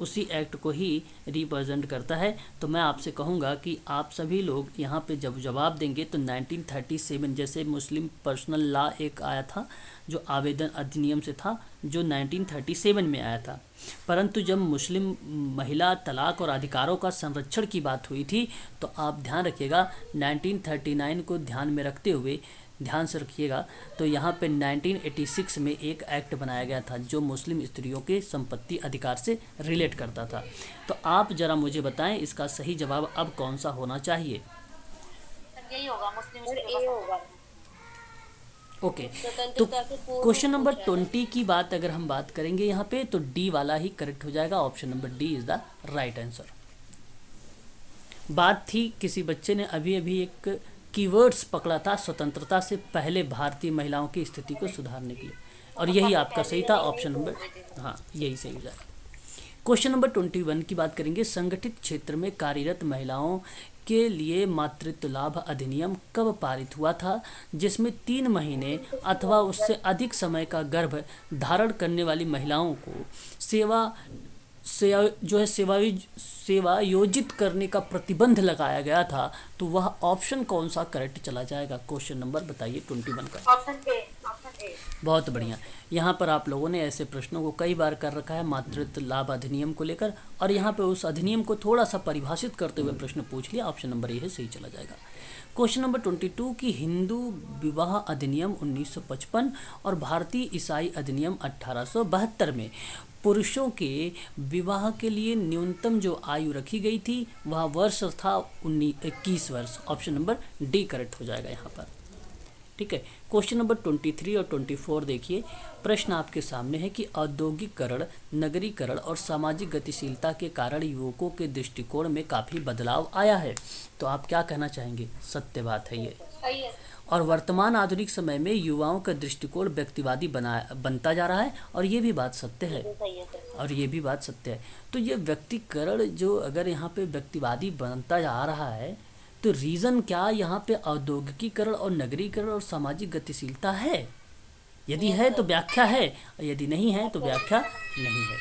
उसी एक्ट को ही रिप्रेजेंट करता है। तो मैं आपसे कहूँगा कि आप सभी लोग यहाँ पे जब जवाब देंगे तो 1937 जैसे मुस्लिम पर्सनल लॉ एक आया था जो आवेदन अधिनियम से था, जो 1937 में आया था। परंतु जब मुस्लिम महिला तलाक और अधिकारों का संरक्षण की बात हुई थी तो आप ध्यान रखिएगा 1939 को ध्यान में रखते हुए ध्यान से रखिएगा, तो यहाँ पे 1986 में एक एक्ट बनाया गया था जो मुस्लिम स्त्रियों के संपत्ति अधिकार से रिलेट करता था। तो आप जरा मुझे बताएं इसका सही जवाब अब कौन सा होना चाहिए? यही होगा, मुस्लिम स्त्रियों का। ओके, तो क्वेश्चन नंबर 20 की बात अगर हम बात करेंगे यहाँ पे तो डी वाला ही करेक्ट हो जाएगा। Option number D is the right answer. बात थी किसी बच्चे ने अभी अभी एक कीवर्ड्स पकड़ा था स्वतंत्रता से पहले भारतीय महिलाओं की स्थिति को सुधारने के लिए, और यही आपका सही था। ऑप्शन नंबर हाँ यही सही हो जाएगा। क्वेश्चन नंबर 21 की बात करेंगे। संगठित क्षेत्र में कार्यरत महिलाओं के लिए मातृत्व लाभ अधिनियम कब पारित हुआ था, जिसमें 3 महीने अथवा उससे अधिक समय का गर्भ धारण करने वाली महिलाओं को सेवा योजित करने का प्रतिबंध लगाया गया था। तो वह ऑप्शन कौन सा करेक्ट चला जाएगा? क्वेश्चन नंबर बताइए 21 का। Option A. बहुत बढ़िया। यहाँ पर आप लोगों ने ऐसे प्रश्नों को कई बार कर रखा है मातृत्व लाभ अधिनियम को लेकर, और यहाँ पे उस अधिनियम को थोड़ा सा परिभाषित करते हुए प्रश्न पूछ लिया। ऑप्शन नंबर ये सही चला जाएगा। क्वेश्चन नंबर 22 की हिंदू विवाह अधिनियम 1955 और भारतीय ईसाई अधिनियम 1872 में पुरुषों के विवाह के लिए न्यूनतम जो आयु रखी गई थी वह वर्ष था 21 वर्ष। ऑप्शन नंबर डी करेक्ट हो जाएगा यहाँ पर। ठीक है, क्वेश्चन नंबर 23 और 24 देखिए। प्रश्न आपके सामने है कि औद्योगिकरण, नगरीकरण और सामाजिक गतिशीलता के कारण युवकों के दृष्टिकोण में काफ़ी बदलाव आया है। तो आप क्या कहना चाहेंगे? सत्य बात है ये। और वर्तमान आधुनिक समय में युवाओं का दृष्टिकोण व्यक्तिवादी बनता जा रहा है, और ये भी बात सत्य है। और ये भी बात सत्य है। तो ये व्यक्तिकरण जो अगर यहाँ पे व्यक्तिवादी बनता जा रहा है तो रीज़न क्या यहाँ पे औद्योगिकीकरण और नगरीकरण और सामाजिक गतिशीलता है? यदि है तो व्याख्या है, और यदि नहीं है तो व्याख्या नहीं है।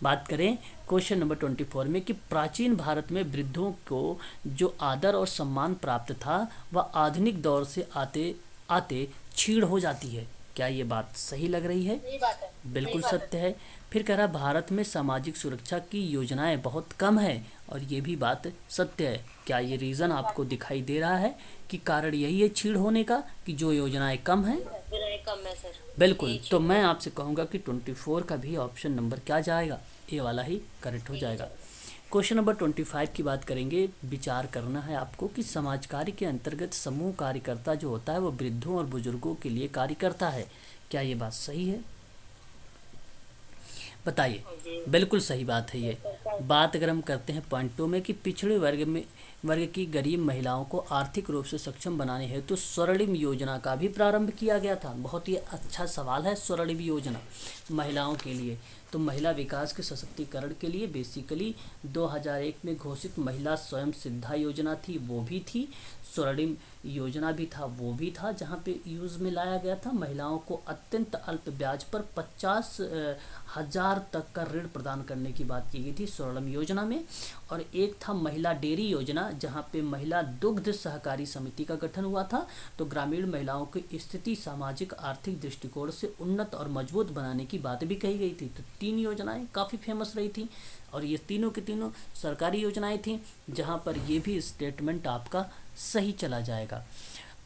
बात करें क्वेश्चन नंबर 24 में कि प्राचीन भारत में वृद्धों को जो आदर और सम्मान प्राप्त था वह आधुनिक दौर से आते आते क्षीण हो जाती है। क्या ये बात सही लग रही है? बिल्कुल सत्य है। फिर कह रहा भारत में सामाजिक सुरक्षा की योजनाएं बहुत कम है, और ये भी बात सत्य है। क्या ये रीज़न आपको दिखाई दे रहा है कि कारण यही है क्षीण होने का कि जो योजनाएं कम हैं? सर। बिल्कुल। तो मैं आपसे कहूँगा कि 24 का भी ऑप्शन नंबर क्या जाएगा? ए वाला ही करेक्ट हो जाएगा। क्वेश्चन नंबर 25 की बात करेंगे। विचार करना है आपको कि समाज कार्य के अंतर्गत समूह कार्यकर्ता जो होता है वो वृद्धों और बुजुर्गों के लिए कार्य करता है। क्या ये बात सही है? बताइए। बिल्कुल सही बात है ये बात। अगर हम करते हैं पॉइंटों में कि पिछड़े वर्ग की गरीब महिलाओं को आर्थिक रूप से सक्षम बनाने हेतु तो स्वर्णिम योजना का भी प्रारंभ किया गया था। बहुत ही अच्छा सवाल है। स्वर्णिम योजना महिलाओं के लिए, तो महिला विकास के सशक्तिकरण के लिए बेसिकली 2001 में घोषित महिला स्वयं सिद्धा योजना थी, वो भी थी। स्वर्णिम योजना भी था, वो भी था, जहाँ पे यूज़ में लाया गया था। महिलाओं को अत्यंत अल्प ब्याज पर 50,000 तक का ऋण प्रदान करने की बात की गई थी स्वर्णिम योजना में। और एक था महिला डेयरी योजना, जहाँ पे महिला दुग्ध सहकारी समिति का गठन हुआ था। तो ग्रामीण महिलाओं की स्थिति सामाजिक आर्थिक दृष्टिकोण से उन्नत और मजबूत बनाने की बात भी कही गई थी। तो 3 योजनाएं काफ़ी फेमस रही थी, और ये तीनों की तीनों सरकारी योजनाएं थीं, जहाँ पर ये भी स्टेटमेंट आपका सही चला जाएगा।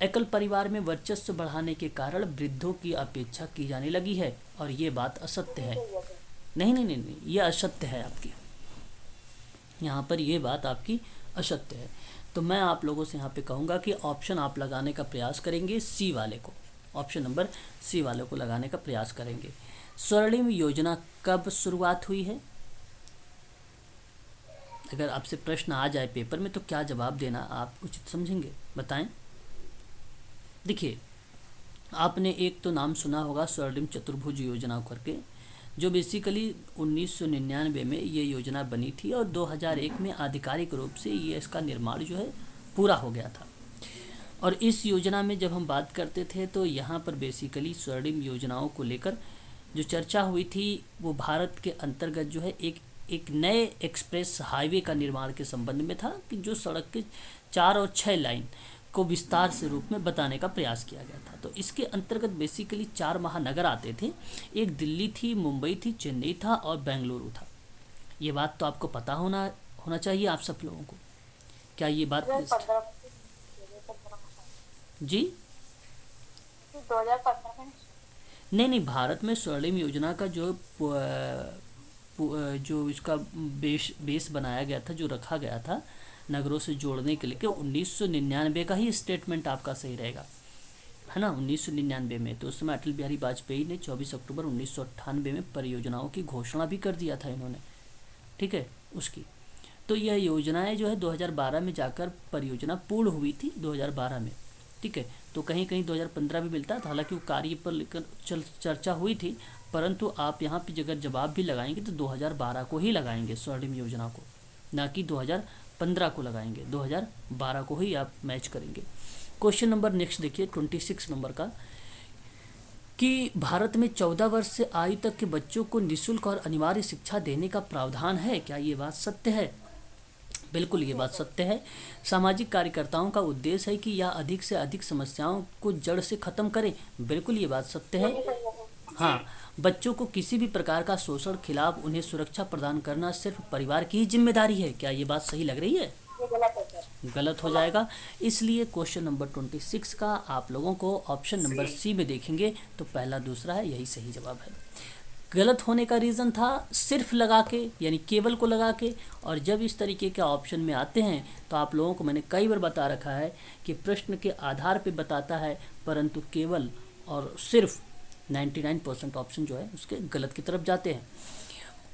एकल परिवार में वर्चस्व बढ़ाने के कारण वृद्धों की अपेक्षा की जाने लगी है, और ये बात असत्य है। नहीं, ये असत्य है आपकी। यहाँ पर ये बात आपकी असत्य है। तो मैं आप लोगों से यहाँ पे कहूँगा कि ऑप्शन आप लगाने का प्रयास करेंगे सी वाले को, ऑप्शन नंबर सी वाले को लगाने का प्रयास करेंगे। स्वर्णिम योजना कब शुरुआत हुई है? अगर आपसे प्रश्न आ जाए पेपर में तो क्या जवाब देना आप उचित समझेंगे? बताएं। देखिए, आपने एक तो नाम सुना होगा स्वर्णिम चतुर्भुज योजना करके, जो बेसिकली 1999 में ये योजना बनी थी, और 2001 में आधिकारिक रूप से ये इसका निर्माण जो है पूरा हो गया था। और इस योजना में जब हम बात करते थे तो यहाँ पर बेसिकली स्वर्णिम योजनाओं को लेकर जो चर्चा हुई थी वो भारत के अंतर्गत जो है एक एक नए एक्सप्रेस हाईवे का निर्माण के संबंध में था कि जो सड़क के 4 और 6 लाइन को विस्तार से रूप में बताने का प्रयास किया गया था। तो इसके अंतर्गत बेसिकली 4 महानगर आते थे। एक दिल्ली थी, मुंबई थी, चेन्नई था और बेंगलुरु था। ये बात तो आपको पता होना चाहिए आप सब लोगों को। क्या ये बात 2015 जी 2015 में नहीं, भारत में स्वर्णिम योजना का जो इसका बेस बनाया गया था, जो रखा गया था नगरों से जोड़ने के लिए, कि 1999 का ही स्टेटमेंट आपका सही रहेगा, है ना। 1999 में तो उस समय अटल बिहारी वाजपेयी ने 24 अक्टूबर 1998 में परियोजनाओं की घोषणा भी कर दिया था इन्होंने, ठीक है उसकी। तो यह योजनाएं जो है 2012 में जाकर परियोजना पूर्ण हुई थी 2012 में, ठीक है। तो कहीं कहीं 2015 भी मिलता था, हालांकि वो कार्य पर लेकर चर्चा हुई थी, परंतु आप यहाँ पे अगर जवाब भी लगाएंगे तो 2012 को ही लगाएंगे स्वर्णिम योजना को, ना कि 2015 को लगाएंगे, 2012 को ही आप मैच करेंगे। क्वेश्चन नंबर नेक्स्ट देखिए 26 नंबर का, कि भारत में 14 वर्ष से आयु तक के बच्चों को निःशुल्क और अनिवार्य शिक्षा देने का प्रावधान है। क्या ये बात सत्य है? बिल्कुल ये बात सत्य है। सामाजिक कार्यकर्ताओं का उद्देश्य है कि यह अधिक से अधिक समस्याओं को जड़ से खत्म करे। बिल्कुल ये बात सत्य है। हाँ, बच्चों को किसी भी प्रकार का शोषण खिलाफ उन्हें सुरक्षा प्रदान करना सिर्फ परिवार की ही जिम्मेदारी है। क्या ये बात सही लग रही है? गलत हो जाएगा। इसलिए क्वेश्चन नंबर 26 का आप लोगों को ऑप्शन नंबर सी में देखेंगे तो पहला दूसरा है, यही सही जवाब है। गलत होने का रीज़न था सिर्फ लगा के, यानी केवल को लगा के। और जब इस तरीके के ऑप्शन में आते हैं तो आप लोगों को मैंने कई बार बता रखा है कि प्रश्न के आधार पे बताता है, परंतु केवल और सिर्फ 99% ऑप्शन जो है उसके गलत की तरफ जाते हैं।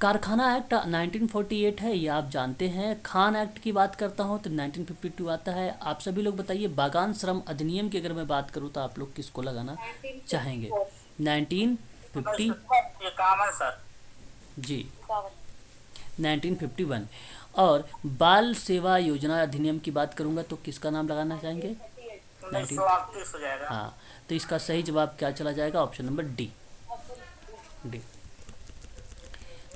कारखाना एक्ट 1948 है, ये आप जानते हैं। खान एक्ट की बात करता हूँ तो 1952 आता है। आप सभी लोग बताइए, बागान श्रम अधिनियम की अगर मैं बात करूँ तो आप लोग किसको लगाना चाहेंगे? 1950 जी 1951। और बाल सेवा योजना अधिनियम की बात करूंगा तो किसका नाम लगाना चाहेंगे? 1938 हो जाएगा। हाँ, तो इसका सही जवाब क्या चला जाएगा? Option number D.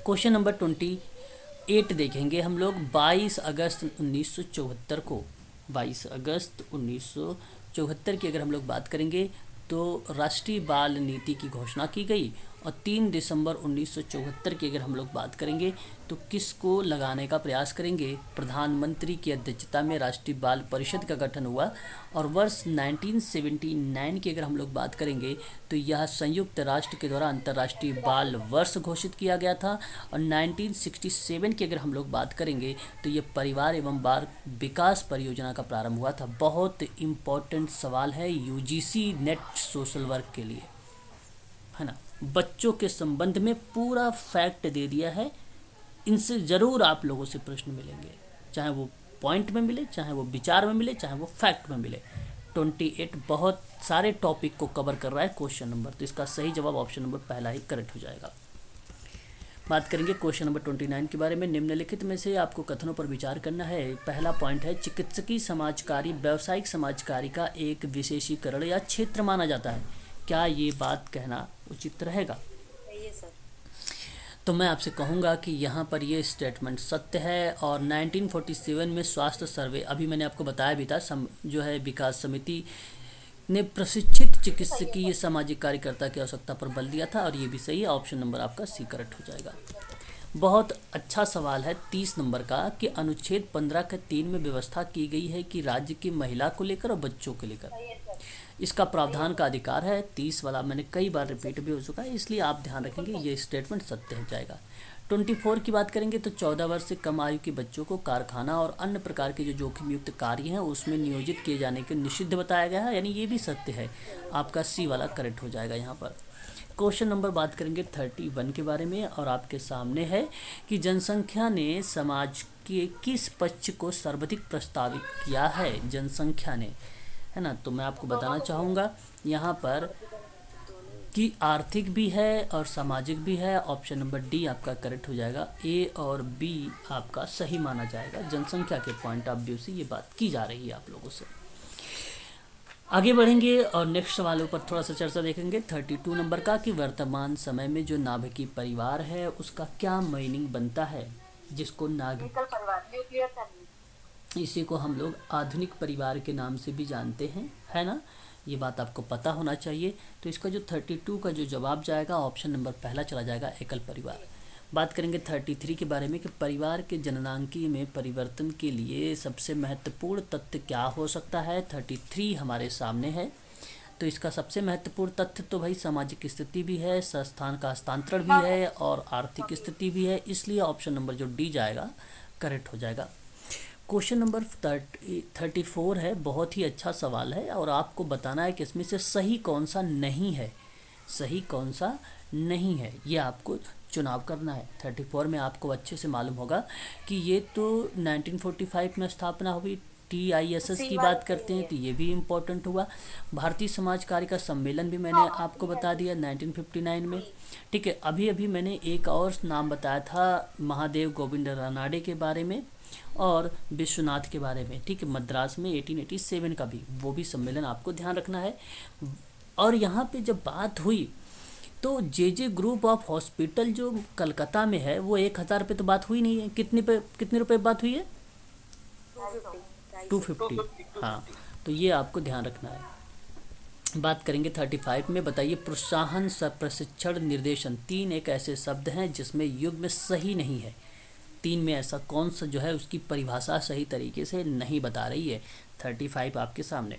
Question number 28 देखेंगे हम लोग। 22 अगस्त 1974 को, 22 अगस्त 1974 की अगर हम लोग बात करेंगे तो राष्ट्रीय बाल नीति की घोषणा की गई। और 3 दिसंबर 1974 की अगर हम लोग बात करेंगे तो किसको लगाने का प्रयास करेंगे? प्रधानमंत्री की अध्यक्षता में राष्ट्रीय बाल परिषद का गठन हुआ। और वर्ष 1979 की अगर हम लोग बात करेंगे तो यह संयुक्त राष्ट्र के द्वारा अंतर्राष्ट्रीय बाल वर्ष घोषित किया गया था। और 1967 की अगर हम लोग बात करेंगे तो ये परिवार एवं बाल विकास परियोजना का प्रारंभ हुआ था। बहुत इम्पोर्टेंट सवाल है यूजीसी नेट सोशल वर्क के लिए, है ना। बच्चों के संबंध में पूरा फैक्ट दे दिया है। इनसे ज़रूर आप लोगों से प्रश्न मिलेंगे, चाहे वो पॉइंट में मिले, चाहे वो विचार में मिले, चाहे वो फैक्ट में मिले। 28 बहुत सारे टॉपिक को कवर कर रहा है क्वेश्चन नंबर, तो इसका सही जवाब ऑप्शन नंबर पहला ही करेक्ट हो जाएगा। बात करेंगे क्वेश्चन नंबर 29 के बारे में। निम्नलिखित में से आपको कथनों पर विचार करना है। पहला पॉइंट है, चिकित्सकीय समाजकारी व्यावसायिक समाजकारी का एक विशेषीकरण या क्षेत्र माना जाता है। क्या ये बात कहना उचित रहेगा? तो मैं आपसे कहूँगा कि यहाँ पर ये स्टेटमेंट सत्य है। और 1947 में स्वास्थ्य सर्वे, अभी मैंने आपको बताया भी था, जो है विकास समिति ने प्रशिक्षित चिकित्सकीय सामाजिक कार्यकर्ता की आवश्यकता पर बल दिया था। और ये भी सही है। ऑप्शन नंबर आपका सी करेक्ट हो जाएगा। बहुत अच्छा सवाल है 30 नंबर का, कि अनुच्छेद 15 के 3 में व्यवस्था की गई है कि राज्य की महिला को लेकर और बच्चों को लेकर इसका प्रावधान का अधिकार है। 30 वाला मैंने कई बार रिपीट भी हो चुका है, इसलिए आप ध्यान रखेंगे ये स्टेटमेंट सत्य हो जाएगा। 24 की बात करेंगे तो 14 वर्ष से कम आयु के बच्चों को कारखाना और अन्य प्रकार के जो जोखिम युक्त कार्य हैं उसमें नियोजित किए जाने के निषिद्ध बताया गया है, यानी ये भी सत्य है। आपका सी वाला करेक्ट हो जाएगा यहाँ पर। क्वेश्चन नंबर बात करेंगे 31 के बारे में, और आपके सामने है कि जनसंख्या ने समाज के किस पक्ष को सर्वाधिक प्रस्तावित किया है? जनसंख्या ने, है ना। तो मैं आपको बताना चाहूँगा यहाँ पर कि आर्थिक भी है और सामाजिक भी है। ऑप्शन नंबर डी आपका करेक्ट हो जाएगा। ए और बी आपका सही माना जाएगा। जनसंख्या के पॉइंट ऑफ व्यू से ये बात की जा रही है आप लोगों से। आगे बढ़ेंगे और नेक्स्ट सवालों पर थोड़ा सा चर्चा देखेंगे। 32 नंबर का, कि वर्तमान समय में जो नाभिकीय परिवार है उसका क्या मीनिंग बनता है? जिसको नाग एकल परिवार, न्यूक्लियर फैमिली। इसी को हम लोग आधुनिक परिवार के नाम से भी जानते हैं, है ना। ये बात आपको पता होना चाहिए। तो इसका जो 32 का जो जवाब जाएगा, ऑप्शन नंबर पहला चला जाएगा, एकल परिवार। बात करेंगे 33 के बारे में कि परिवार के जननांकी में परिवर्तन के लिए सबसे महत्वपूर्ण तथ्य क्या हो सकता है। 33 हमारे सामने है। तो इसका सबसे महत्वपूर्ण तथ्य तो भाई सामाजिक स्थिति भी है, संस्थान का हस्तांतरण भी है और आर्थिक स्थिति भी है, इसलिए ऑप्शन नंबर जो डी जाएगा करेक्ट हो जाएगा। क्वेश्चन नंबर 34 है, बहुत ही अच्छा सवाल है और आपको बताना है कि इसमें से सही कौन सा नहीं है, सही कौन सा नहीं है, ये आपको चुनाव करना है। 34 में आपको अच्छे से मालूम होगा कि ये तो 1945 में स्थापना हुई, TISS की बात करते हैं तो ये भी इम्पोर्टेंट हुआ। भारतीय समाज कार्य का सम्मेलन भी मैंने आपको बता दिया 1959 में, ठीक है। अभी अभी मैंने एक और नाम बताया था महादेव गोविंद रानाडे के बारे में और विश्वनाथ के बारे में, ठीक है, मद्रास में 1887 का भी, वो भी सम्मेलन आपको ध्यान रखना है। और यहाँ पे जब बात हुई तो JJ ग्रुप ऑफ हॉस्पिटल जो कलकत्ता में है वो 1000 पे तो बात हुई नहीं है, कितने रुपए बात हुई है, 250। हाँ, तो ये आपको ध्यान रखना है। बात करेंगे 35 में, बताइए प्रोत्साहन प्रशिक्षण निर्देशन, 3 एक ऐसे शब्द हैं जिसमें युग्म सही नहीं है। 3 में ऐसा कौन सा जो है उसकी परिभाषा सही तरीके से नहीं बता रही है। 35 आपके सामने।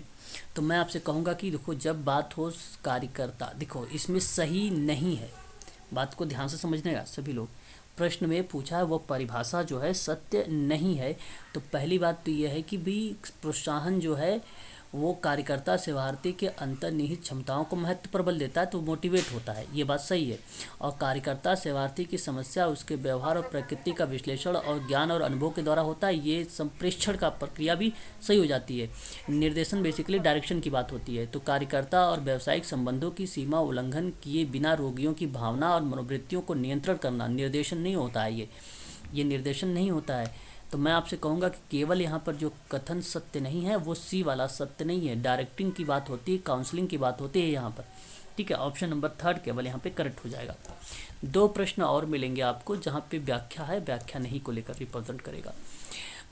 तो मैं आपसे कहूँगा कि देखो जब बात हो कार्यकर्ता, देखो इसमें सही नहीं है, बात को ध्यान से समझने का सभी लोग। प्रश्न में पूछा है वो परिभाषा जो है सत्य नहीं है। तो पहली बात तो ये है कि भी प्रोत्साहन जो है वो कार्यकर्ता सेवार्थी के अंतर्निहित क्षमताओं को महत्व प्रबल देता है, तो मोटिवेट होता है, ये बात सही है। और कार्यकर्ता सेवार्थी की समस्या उसके व्यवहार और प्रकृति का विश्लेषण और ज्ञान और अनुभव के द्वारा होता है, ये संप्रेषण का प्रक्रिया भी सही हो जाती है। निर्देशन बेसिकली डायरेक्शन की बात होती है। तो कार्यकर्ता और व्यावसायिक संबंधों की सीमा उल्लंघन किए बिना रोगियों की भावना और मनोवृत्तियों को नियंत्रण करना निर्देशन नहीं होता है, ये निर्देशन नहीं होता है। तो मैं आपसे कहूँगा कि केवल यहाँ पर जो कथन सत्य नहीं है वो सी वाला सत्य नहीं है, डायरेक्टिंग की बात होती है, काउंसलिंग की बात होती है यहाँ पर, ठीक है। ऑप्शन नंबर 3 केवल यहाँ पे करेक्ट हो जाएगा। 2 प्रश्न और मिलेंगे आपको जहाँ पे व्याख्या है, व्याख्या नहीं को लेकर रिप्रेजेंट करेगा।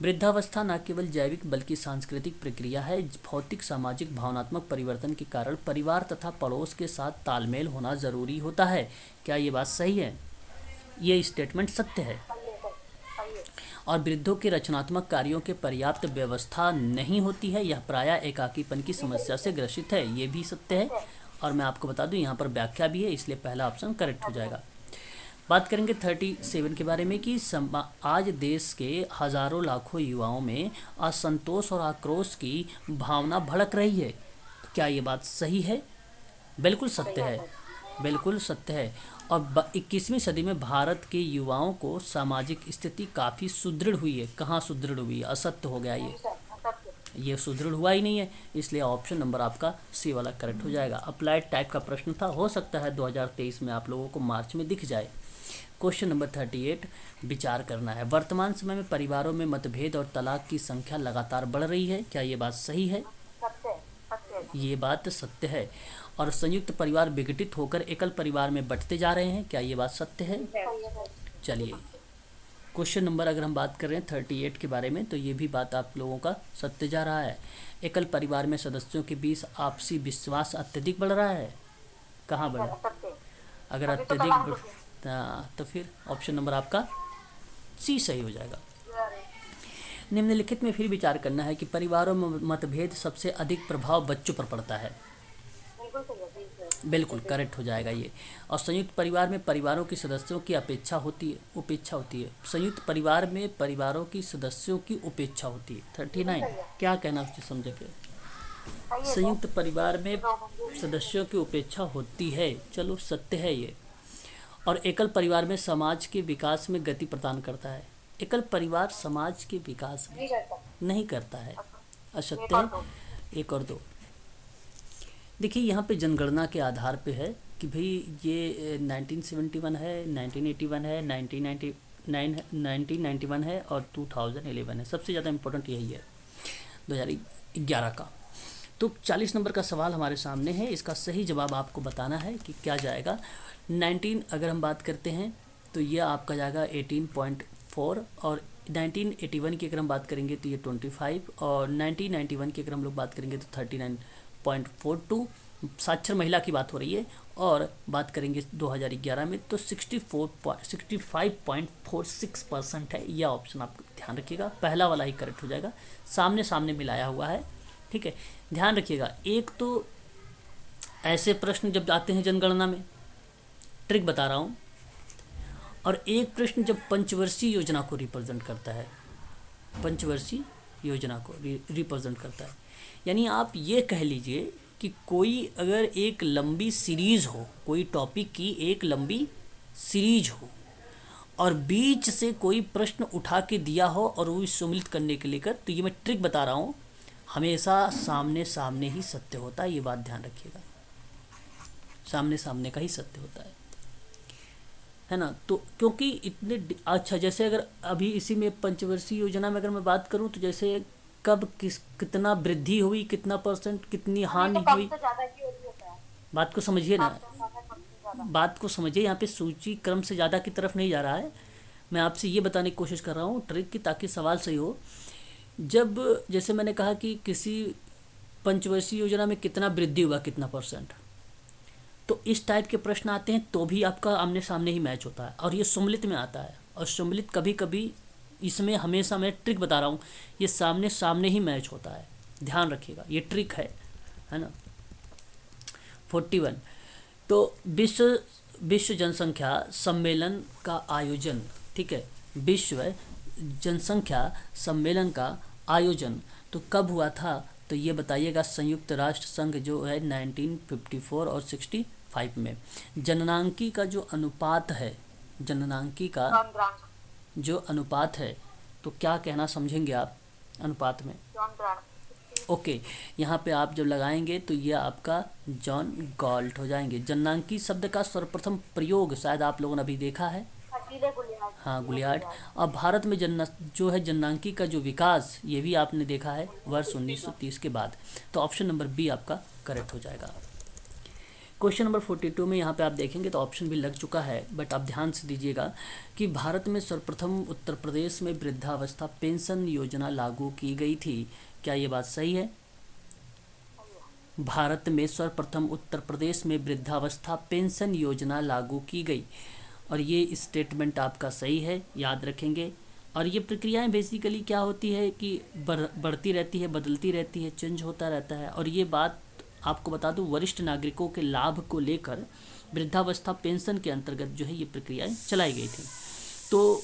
वृद्धावस्था न केवल जैविक बल्कि सांस्कृतिक प्रक्रिया है। भौतिक सामाजिक भावनात्मक परिवर्तन के कारण परिवार तथा पड़ोस के साथ तालमेल होना ज़रूरी होता है। क्या ये बात सही है? ये स्टेटमेंट सत्य है। और वृद्धों के रचनात्मक कार्यों के पर्याप्त व्यवस्था नहीं होती है, यह प्रायः एकाकीपन की समस्या से ग्रसित है, ये भी सत्य है। और मैं आपको बता दूं यहाँ पर व्याख्या भी है, इसलिए पहला ऑप्शन करेक्ट हो जाएगा। बात करेंगे 37 के बारे में कि आज देश के हजारों लाखों युवाओं में असंतोष और आक्रोश की भावना भड़क रही है। क्या ये बात सही है? बिल्कुल सत्य है, बिल्कुल सत्य है। और 21वीं सदी में भारत के युवाओं को सामाजिक स्थिति काफ़ी सुदृढ़ हुई है। कहाँ सुदृढ़ हुई है? असत्य हो गया ये सुदृढ़ हुआ ही नहीं है, इसलिए ऑप्शन नंबर आपका सी वाला करेक्ट हो जाएगा। अप्लाइड टाइप का प्रश्न था, हो सकता है 2023 में आप लोगों को मार्च में दिख जाए। क्वेश्चन नंबर 38 विचार करना है। वर्तमान समय में परिवारों में मतभेद और तलाक की संख्या लगातार बढ़ रही है। क्या ये बात सही है? ये बात सत्य है। और संयुक्त परिवार विघटित होकर एकल परिवार में बंटते जा रहे हैं। क्या ये बात सत्य है? चलिए क्वेश्चन नंबर अगर हम बात कर रहे हैं 38 के बारे में, तो ये भी बात आप लोगों का सत्य जा रहा है। एकल परिवार में सदस्यों के बीच आपसी विश्वास अत्यधिक बढ़ रहा है। कहाँ बढ़ा? अगर अत्यधिक तो फिर ऑप्शन नंबर आपका सी सही हो जाएगा। निम्नलिखित में फिर विचार करना है कि परिवारों में मतभेद सबसे अधिक प्रभाव बच्चों पर पड़ता है। बिल्कुल करेक्ट हो जाएगा ये। और संयुक्त परिवार में परिवारों की सदस्यों की उपेक्षा होती है। संयुक्त परिवार में परिवारों की सदस्यों की उपेक्षा होती है। 39 क्या कहना उससे समझे के? संयुक्त परिवार में सदस्यों की उपेक्षा होती है, चलो सत्य है ये। और एकल परिवार में समाज के विकास में गति प्रदान करता है। एकल परिवार समाज के विकास में नहीं करता है, असत्य है। 1 और 2 देखिए यहाँ पे जनगणना के आधार पे है कि भाई ये 1971 है, 1981 है, 1991 है और 2011 है। सबसे ज़्यादा इम्पोर्टेंट यही है 2011 का। तो 40 नंबर का सवाल हमारे सामने है, इसका सही जवाब आपको बताना है कि क्या जाएगा। 19 अगर हम बात करते हैं तो ये आपका जाएगा 4 और 1981 की अगर हम बात करेंगे तो ये 25 और 1991 की अगर हम लोग बात करेंगे तो 39.42 साक्षर महिला की बात हो रही है। और बात करेंगे 2011 में तो 65.46% है। यह ऑप्शन आप ध्यान रखिएगा, पहला वाला ही करेक्ट हो जाएगा, सामने सामने मिलाया हुआ है। ठीक है, ध्यान रखिएगा। एक तो ऐसे प्रश्न जब आते हैं जनगणना में, ट्रिक बता रहा हूँ, और एक प्रश्न जब पंचवर्षीय योजना को रिप्रेजेंट करता है, पंचवर्षीय योजना को रिप्रेजेंट करता है, यानी आप ये कह लीजिए कि कोई अगर एक लंबी सीरीज हो, कोई टॉपिक की एक लंबी सीरीज हो और बीच से कोई प्रश्न उठा के दिया हो और वो सम्मिलित करने के लेकर, तो ये मैं ट्रिक बता रहा हूँ, हमेशा सामने सामने ही सत्य होता है, ये बात ध्यान रखिएगा, सामने सामने का ही सत्य होता है ना। तो क्योंकि इतने अच्छा, जैसे अगर अभी इसी में पंचवर्षीय योजना में अगर मैं बात करूं तो जैसे कब कितना वृद्धि हुई, कितना परसेंट, कितनी हानि हुई, बात को समझिए ना, बात को समझिए। यहाँ पे सूची क्रम से ज़्यादा की तरफ नहीं जा रहा है, मैं आपसे ये बताने की कोशिश कर रहा हूँ ट्रिक की, ताकि सवाल सही हो। जब जैसे मैंने कहा कि किसी पंचवर्षीय योजना में कितना वृद्धि हुआ, कितना परसेंट, तो इस टाइप के प्रश्न आते हैं तो भी आपका आमने सामने ही मैच होता है, और ये सम्मिलित में आता है। और सम्मिलित कभी कभी, इसमें हमेशा मैं ट्रिक बता रहा हूँ, ये सामने सामने ही मैच होता है, ध्यान रखिएगा, ये ट्रिक है ना। 41, तो विश्व जनसंख्या सम्मेलन का आयोजन, ठीक है, विश्व जनसंख्या सम्मेलन का आयोजन तो कब हुआ था, तो ये बताइएगा। संयुक्त राष्ट्र संघ जो है 1954 और 65 में। जननांकी का जो अनुपात है, जननांकी का जो अनुपात है, तो क्या कहना समझेंगे आप अनुपात में? ओके, यहाँ पे आप जब लगाएंगे तो ये आपका जॉन गॉल्ट हो जाएंगे। जननांकी शब्द का सर्वप्रथम प्रयोग शायद आप लोगों ने अभी देखा है, हाँ, गुलियार्ड। और भारत में जो है जननांकी का जो विकास, ये भी आपने देखा है वर्ष 1930 के बाद। तो ऑप्शन नंबर बी आपका करेक्ट हो जाएगा। क्वेश्चन नंबर 42 में यहाँ पे आप देखेंगे तो ऑप्शन भी लग चुका है, बट आप ध्यान से दीजिएगा कि भारत में सर्वप्रथम उत्तर प्रदेश में वृद्धावस्था पेंशन योजना लागू की गई थी। क्या ये बात सही है? भारत में सर्वप्रथम उत्तर प्रदेश में वृद्धावस्था पेंशन योजना लागू की गई, और ये स्टेटमेंट आपका सही है, याद रखेंगे। और ये प्रक्रियाएं बेसिकली क्या होती है कि बढ़ती रहती है, बदलती रहती है, चेंज होता रहता है। और ये बात आपको बता दूं, वरिष्ठ नागरिकों के लाभ को लेकर वृद्धावस्था पेंशन के अंतर्गत जो है ये प्रक्रियाएं चलाई गई थी। तो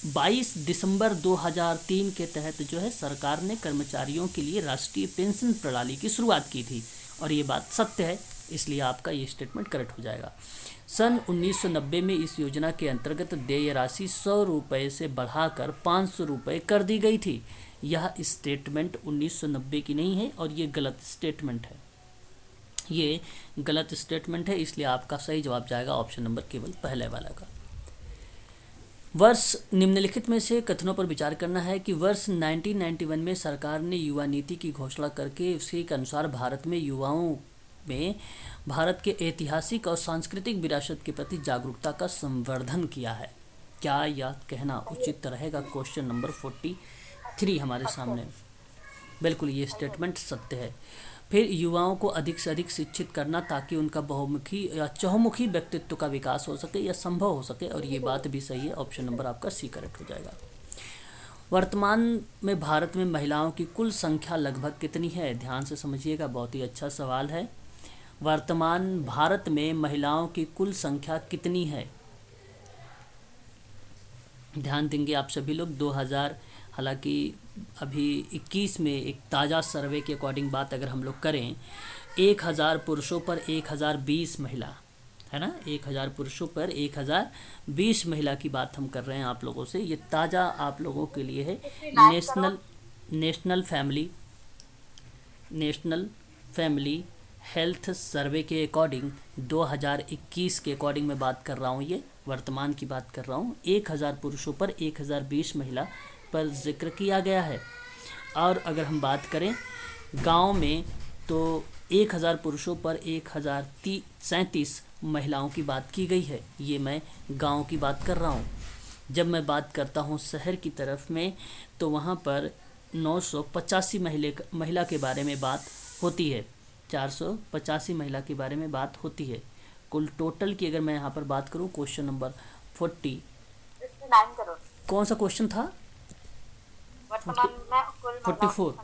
22 दिसंबर 2003 के तहत जो है सरकार ने कर्मचारियों के लिए राष्ट्रीय पेंशन प्रणाली की शुरुआत की थी, और ये बात सत्य है, इसलिए आपका ये स्टेटमेंट करेक्ट हो जाएगा। सन 1990 में इस योजना के अंतर्गत देय राशि 100 रुपये से बढ़ाकर 500 रुपये कर दी गई थी। यह स्टेटमेंट 1990 की नहीं है और ये गलत स्टेटमेंट है, ये गलत स्टेटमेंट है, इसलिए आपका सही जवाब जाएगा ऑप्शन नंबर केवल पहले वाला का। वर्ष निम्नलिखित में से कथनों पर विचार करना है कि वर्ष 1991 में सरकार ने युवा नीति की घोषणा करके उसके अनुसार भारत में युवाओं में भारत के ऐतिहासिक और सांस्कृतिक विरासत के प्रति जागरूकता का संवर्धन किया है। क्या यह कहना उचित रहेगा? क्वेश्चन नंबर 43 हमारे सामने। बिल्कुल, ये स्टेटमेंट सत्य है। फिर युवाओं को अधिक से अधिक शिक्षित करना ताकि उनका बहुमुखी या चहुमुखी व्यक्तित्व का विकास हो सके या संभव हो सके, और ये बात भी सही है, ऑप्शन नंबर आपका सी करेक्ट हो जाएगा। वर्तमान में भारत में महिलाओं की कुल संख्या लगभग कितनी है? ध्यान से समझिएगा, बहुत ही अच्छा सवाल है। वर्तमान भारत में महिलाओं की कुल संख्या कितनी है? ध्यान देंगे आप सभी लोग। 2000 हालांकि अभी 21 में एक ताज़ा सर्वे के अकॉर्डिंग बात अगर हम लोग करें, 1000 पुरुषों पर 1020 महिला, है ना, 1000 पुरुषों पर 1020 महिला की बात हम कर रहे हैं आप लोगों से। ये ताज़ा आप लोगों के लिए है। नेशनल फैमिली हेल्थ सर्वे के अकॉर्डिंग 2021 के अकॉर्डिंग मैं बात कर रहा हूँ, ये वर्तमान की बात कर रहा हूँ। 1000 पुरुषों पर 1020 महिला पर जिक्र किया गया है। और अगर हम बात करें गांव में तो 1000 पुरुषों पर 1037 महिलाओं की बात की गई है, ये मैं गांव की बात कर रहा हूँ। जब मैं बात करता हूँ शहर की तरफ में तो वहाँ पर 985 महिला के बारे में बात होती है, 485 महिला के बारे में बात होती है। कुल टोटल की अगर मैं यहाँ पर बात करूँ, क्वेश्चन नंबर 40, 59 करोड़। कौन सा क्वेश्चन था? वर्तमान में कुल 44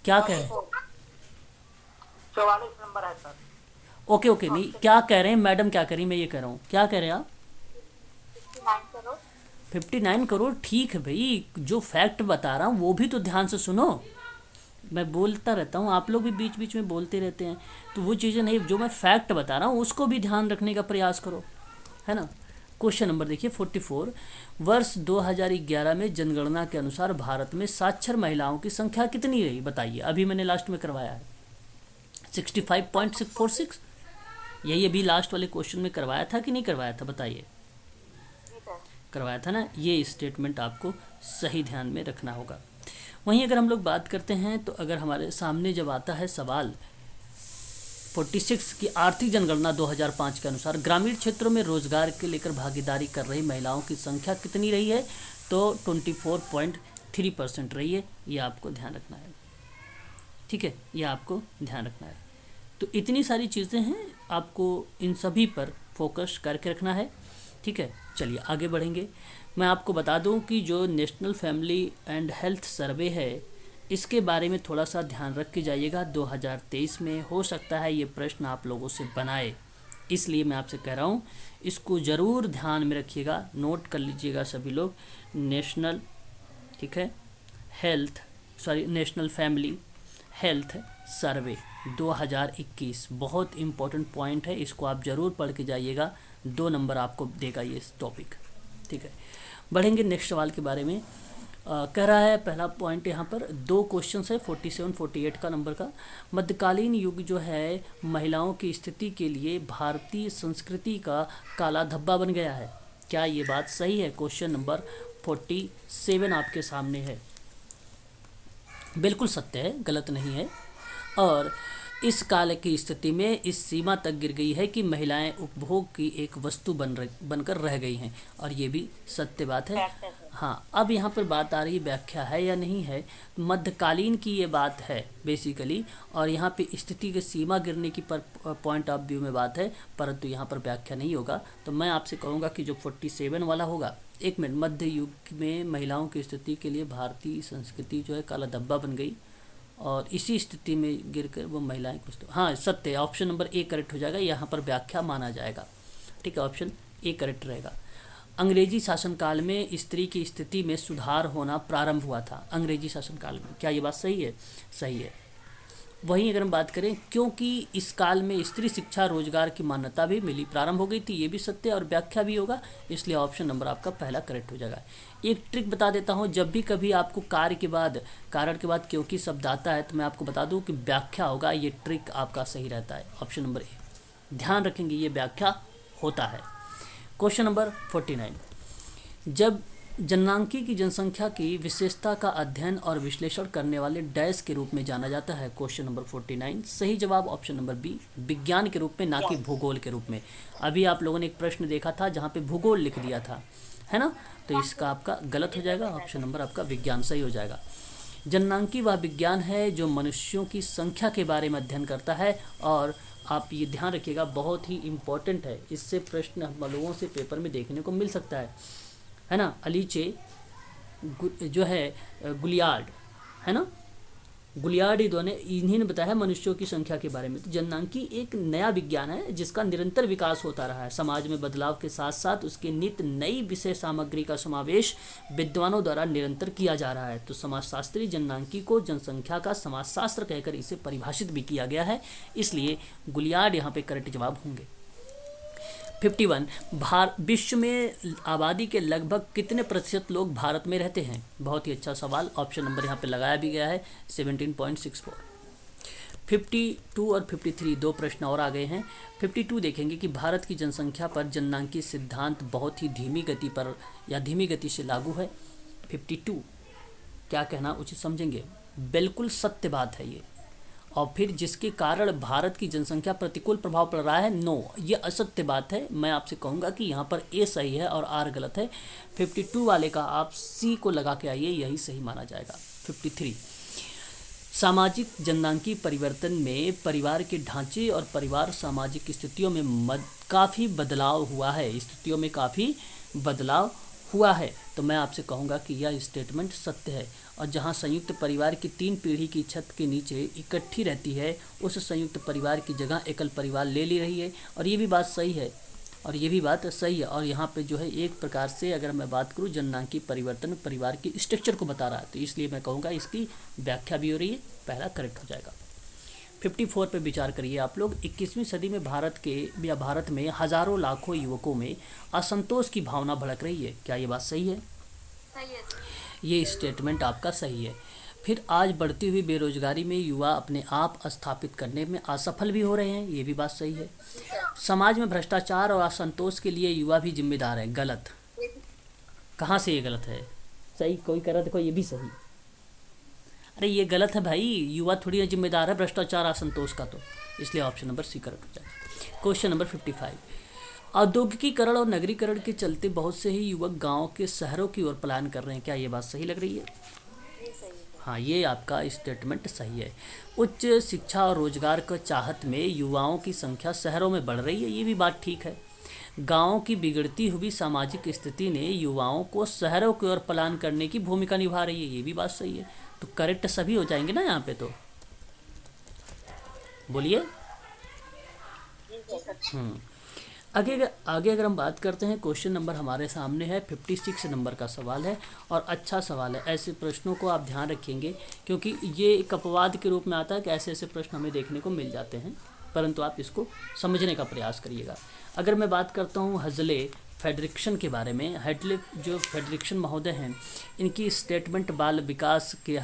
क्या कहे? 44 नंबर है सर। ओके ओके, नहीं क्या कह रहे हैं मैडम, क्या कह रही, मैं ये कह रहा हूँ, क्या कह रहे हैं आप? 59 करोड़। 59 करोड़, ठीक है भाई, जो फैक्ट बता रहा हूँ वो भी तो ध्यान से सुनो। मैं बोलता रहता हूँ, आप लोग भी बीच बीच में बोलते रहते हैं, तो वो चीज़ें नहीं, जो मैं फैक्ट बता रहा हूँ उसको भी ध्यान रखने का प्रयास करो, है ना। क्वेश्चन नंबर देखिए 44, वर्ष 2011 में जनगणना के अनुसार भारत में साक्षर महिलाओं की संख्या कितनी रही, बताइए। अभी मैंने लास्ट में करवाया है 65.46, यही अभी लास्ट वाले क्वेश्चन में करवाया था कि नहीं करवाया था, बताइए। करवाया था ना। ये स्टेटमेंट आपको सही ध्यान में रखना होगा। वहीं अगर हम लोग बात करते हैं तो अगर हमारे सामने जब आता है सवाल 46 की आर्थिक जनगणना 2005 के अनुसार ग्रामीण क्षेत्रों में रोजगार के लेकर भागीदारी कर रही महिलाओं की संख्या कितनी रही है, तो 24.3% रही है। ये आपको ध्यान रखना है, ठीक है, ये आपको ध्यान रखना है। तो इतनी सारी चीज़ें हैं, आपको इन सभी पर फोकस करके रखना है, ठीक है। चलिए आगे बढ़ेंगे। मैं आपको बता दूं कि जो national family and health survey है, इसके बारे में थोड़ा सा ध्यान रख के जाइएगा। 2023 में हो सकता है ये प्रश्न आप लोगों से बनाए, इसलिए मैं आपसे कह रहा हूँ इसको ज़रूर ध्यान में रखिएगा, नोट कर लीजिएगा सभी लोग। नेशनल, ठीक है, नेशनल फैमिली हेल्थ सर्वे 2021 बहुत इम्पोर्टेंट पॉइंट है, इसको आप ज़रूर पढ़ के जाइएगा, 2 नंबर आपको देगा ये टॉपिक, ठीक है। बढ़ेंगे नेक्स्ट सवाल के बारे में। कह रहा है पहला पॉइंट यहाँ पर 2 क्वेश्चन है 47-48 का नंबर का। मध्यकालीन युग जो है महिलाओं की स्थिति के लिए भारतीय संस्कृति का काला धब्बा बन गया है, क्या ये बात सही है? क्वेश्चन नंबर 47 आपके सामने है। बिल्कुल सत्य है, गलत नहीं है। और इस काल की स्थिति में इस सीमा तक गिर गई है कि महिलाएं उपभोग की एक वस्तु बनकर रह गई हैं, और ये भी सत्य बात है। हाँ, अब यहाँ पर बात आ रही व्याख्या है या नहीं है। मध्यकालीन की ये बात है बेसिकली, और यहाँ पे स्थिति के सीमा गिरने की पॉइंट ऑफ व्यू में बात है, परंतु यहाँ पर व्याख्या नहीं होगा। तो मैं आपसे कहूँगा कि जो 47 वाला होगा, एक मिनट, मध्य युग में महिलाओं की स्थिति के लिए भारतीय संस्कृति जो है काला धब्बा बन गई, और इसी स्थिति में गिरकर वो महिलाएं कुछ तो, हाँ सत्य है, ऑप्शन नंबर ए करेक्ट हो जाएगा, यहाँ पर व्याख्या माना जाएगा, ठीक है, ऑप्शन ए करेक्ट रहेगा। अंग्रेजी शासनकाल में स्त्री की स्थिति में सुधार होना प्रारंभ हुआ था, अंग्रेजी शासनकाल में, क्या ये बात सही है? सही है। वहीं अगर हम बात करें, क्योंकि इस काल में स्त्री शिक्षा रोजगार की मान्यता भी मिली, प्रारंभ हो गई थी, ये भी सत्य और व्याख्या भी होगा, इसलिए ऑप्शन नंबर आपका पहला करेक्ट हो जाएगा। एक ट्रिक बता देता हूँ, जब भी कभी आपको कारण के बाद क्योंकि शब्द आता है, तो मैं आपको बता दूँ कि व्याख्या होगा, ये ट्रिक आपका सही रहता है, ऑप्शन नंबर ए, ध्यान रखेंगे, ये व्याख्या होता है। क्वेश्चन नंबर 49, जब जननांकी की जनसंख्या की विशेषता का अध्ययन और विश्लेषण करने वाले डैश के रूप में जाना जाता है? क्वेश्चन नंबर 49 सही जवाब ऑप्शन नंबर बी, विज्ञान के रूप में, ना कि भूगोल के रूप में। अभी आप लोगों ने एक प्रश्न देखा था जहाँ पे भूगोल लिख दिया था, है ना, तो इसका आपका गलत हो जाएगा, ऑप्शन नंबर आपका विज्ञान सही हो जाएगा। जननांकी वह विज्ञान है जो मनुष्यों की संख्या के बारे में अध्ययन करता है, और आप ये ध्यान रखिएगा, बहुत ही इम्पोर्टेंट है, इससे प्रश्न हम लोगों से पेपर में देखने को मिल सकता है ना। अलीचे जो है गुलियार्ड, है ना, गुलियार्ड इन्हीं ने बताया मनुष्यों की संख्या के बारे में। तो जननांकी एक नया विज्ञान है जिसका निरंतर विकास होता रहा है, समाज में बदलाव के साथ साथ उसके नित्य नई विषय सामग्री का समावेश विद्वानों द्वारा निरंतर किया जा रहा है। तो समाजशास्त्री जननांकी को जनसंख्या का समाजशास्त्र कहकर इसे परिभाषित भी किया गया है, इसलिए गुलियार्ड यहाँ पे करेक्ट जवाब होंगे। 51, विश्व में आबादी के लगभग कितने प्रतिशत लोग भारत में रहते हैं? बहुत ही अच्छा सवाल, ऑप्शन नंबर यहाँ पे लगाया भी गया है 17.64। 52 और 53 दो प्रश्न और आ गए हैं। 52 देखेंगे कि भारत की जनसंख्या पर जननांकी सिद्धांत बहुत ही धीमी गति पर या धीमी गति से लागू है। 52 क्या कहना उचित समझेंगे? बिल्कुल सत्य बात है ये, और फिर जिसके कारण भारत की जनसंख्या प्रतिकूल प्रभाव पड़ रहा है, नो, ये असत्य बात है। मैं आपसे कहूँगा कि यहाँ पर ए सही है और आर गलत है। 52 वाले का आप सी को लगा के आइए, यही सही माना जाएगा। 53, सामाजिक जननांगी परिवर्तन में परिवार के ढांचे और परिवार सामाजिक स्थितियों में काफ़ी बदलाव हुआ है, स्थितियों में काफ़ी बदलाव हुआ है। तो मैं आपसे कहूँगा कि यह स्टेटमेंट सत्य है। और जहाँ संयुक्त परिवार की 3 पीढ़ी की छत के नीचे इकट्ठी रहती है, उस संयुक्त परिवार की जगह एकल परिवार ले ली रही है। और ये भी बात सही है, और ये भी बात सही है। और यहाँ पे जो है एक प्रकार से अगर मैं बात करूँ जननांगी परिवर्तन परिवार की स्ट्रक्चर को बता रहा है, तो इसलिए मैं कहूँगा इसकी व्याख्या भी हो रही है, पहला करेक्ट हो जाएगा। 54 पे विचार करिए आप लोग। 21वीं सदी में भारत में हजारों लाखों युवकों में असंतोष की भावना भड़क रही है, क्या ये बात सही है? सही है। ये स्टेटमेंट आपका सही है। फिर आज बढ़ती हुई बेरोजगारी में युवा अपने आप स्थापित करने में असफल भी हो रहे हैं, ये भी बात सही है। समाज में भ्रष्टाचार और असंतोष के लिए युवा भी जिम्मेदार है, गलत। कहाँ से ये गलत है? सही कोई कह रहा देखो ये भी सही। अरे ये गलत है भाई, युवा थोड़ी ना जिम्मेदार है भ्रष्टाचार असंतोष का, तो इसलिए ऑप्शन नंबर सी करेक्ट हो जाएगा। क्वेश्चन नंबर 55, औद्योगिकीकरण और नगरीकरण के चलते बहुत से ही युवक गांव के शहरों की ओर पलायन कर रहे हैं, क्या ये बात सही लग रही है? हाँ, ये आपका स्टेटमेंट सही है। उच्च शिक्षा और रोजगार का चाहत में युवाओं की संख्या शहरों में बढ़ रही है, ये भी बात ठीक है। गाँव की बिगड़ती हुई सामाजिक स्थिति ने युवाओं को शहरों की ओर पलायन करने की भूमिका निभा रही है, ये भी बात सही है। तो करेक्ट सभी हो जाएंगे ना यहाँ पे, तो बोलिए। आगे अगर हम बात करते हैं, क्वेश्चन नंबर हमारे सामने है 56 नंबर का सवाल है, और अच्छा सवाल है। ऐसे प्रश्नों को आप ध्यान रखेंगे, क्योंकि ये एक अपवाद के रूप में आता है कि ऐसे ऐसे प्रश्न हमें देखने को मिल जाते हैं, परंतु आप इसको समझने का प्रयास करिएगा। अगर मैं बात करता हूँ हजले फेडरिक्सन के बारे में, हेडले जो फेडरिक्सन महोदय हैं, इनकी स्टेटमेंट बाल विकास के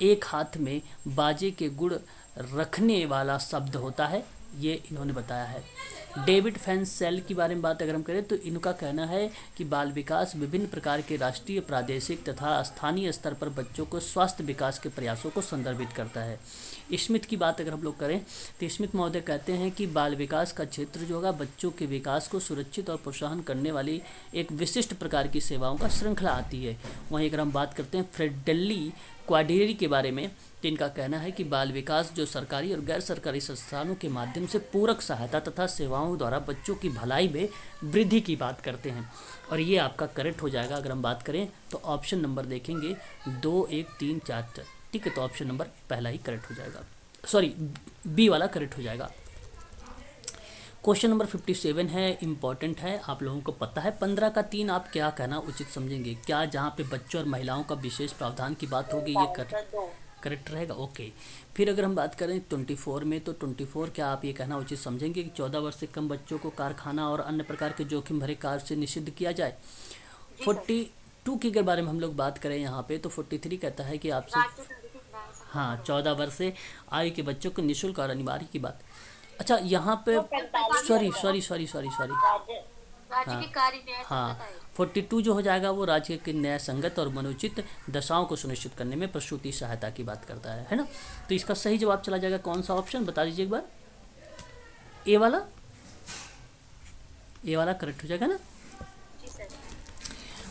एक हाथ में बाजे के गुण रखने वाला शब्द होता है, ये इन्होंने बताया है। डेविड फैंसेल के बारे में बात अगर हम करें तो इनका कहना है कि बाल विकास विभिन्न प्रकार के राष्ट्रीय, प्रादेशिक तथा स्थानीय स्तर पर बच्चों को स्वास्थ्य विकास के प्रयासों को संदर्भित करता है। स्मिथ की बात अगर हम लोग करें तो स्मिथ महोदय कहते हैं कि बाल विकास का क्षेत्र जो होगा बच्चों के विकास को सुरक्षित और प्रोत्साहन करने वाली एक विशिष्ट प्रकार की सेवाओं का श्रृंखला आती है। वहीं अगर हम बात करते हैं फ्रेडेली क्वाडेरी के बारे में, तो इनका कहना है कि बाल विकास जो सरकारी और गैर सरकारी संस्थानों के माध्यम से पूरक सहायता तथा सेवाओं द्वारा बच्चों की भलाई में वृद्धि की बात करते हैं, और ये आपका करेक्ट हो जाएगा। अगर हम बात करें तो ऑप्शन नंबर देखेंगे 2, 1, 3, 4, ठीक है, तो ऑप्शन नंबर पहला ही करेक्ट हो जाएगा, सॉरी बी वाला करेक्ट हो जाएगा। क्वेश्चन नंबर 57 है, इम्पॉर्टेंट है, आप लोगों को पता है। 15 का 3 आप क्या कहना उचित समझेंगे? क्या जहाँ पे बच्चों और महिलाओं का विशेष प्रावधान की बात होगी ये करेक्ट रहेगा? ओके। फिर अगर हम बात करें 24 में, तो 24 क्या आप ये कहना उचित समझेंगे कि 14 वर्ष से कम बच्चों को कारखाना और अन्य प्रकार के जोखिम भरे कार्य से निषिद्ध किया जाए? 42 के बारे में हम लोग बात करें यहाँ पे, तो 43 कहता है कि आपसे, हाँ, 14 वर्ष से आयु के बच्चों को निःशुल्क और अनिवार्य की बात। अच्छा, यहाँ पे सॉरी, हाँ, 42 जो हो जाएगा वो राज्य के न्याय संगत और मनोचित दशाओं को सुनिश्चित करने में प्रसूति सहायता की बात करता है ना? तो इसका सही जवाब चला जाएगा कौन सा ऑप्शन, बता दीजिए एक बार। ए वाला करेक्ट हो जाएगा ना?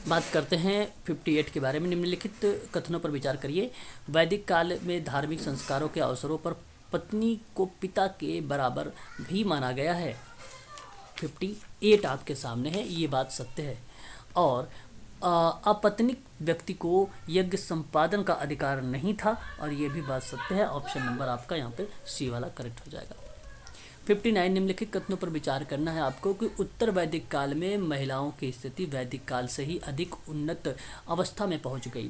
बात करते हैं 58 के बारे में। निम्नलिखित कथनों पर विचार करिए। वैदिक काल में धार्मिक संस्कारों के अवसरों पर पत्नी को पिता के बराबर भी माना गया है। 58 आपके सामने है, ये बात सत्य है। और अपत्नीक व्यक्ति को यज्ञ संपादन का अधिकार नहीं था, और ये भी बात सत्य है। ऑप्शन नंबर आपका यहाँ पे सी वाला करेक्ट हो जाएगा। 59 निम्नलिखित कथनों पर विचार करना है आपको कि उत्तर वैदिक काल में महिलाओं की स्थिति वैदिक काल से ही अधिक उन्नत अवस्था में पहुंच गई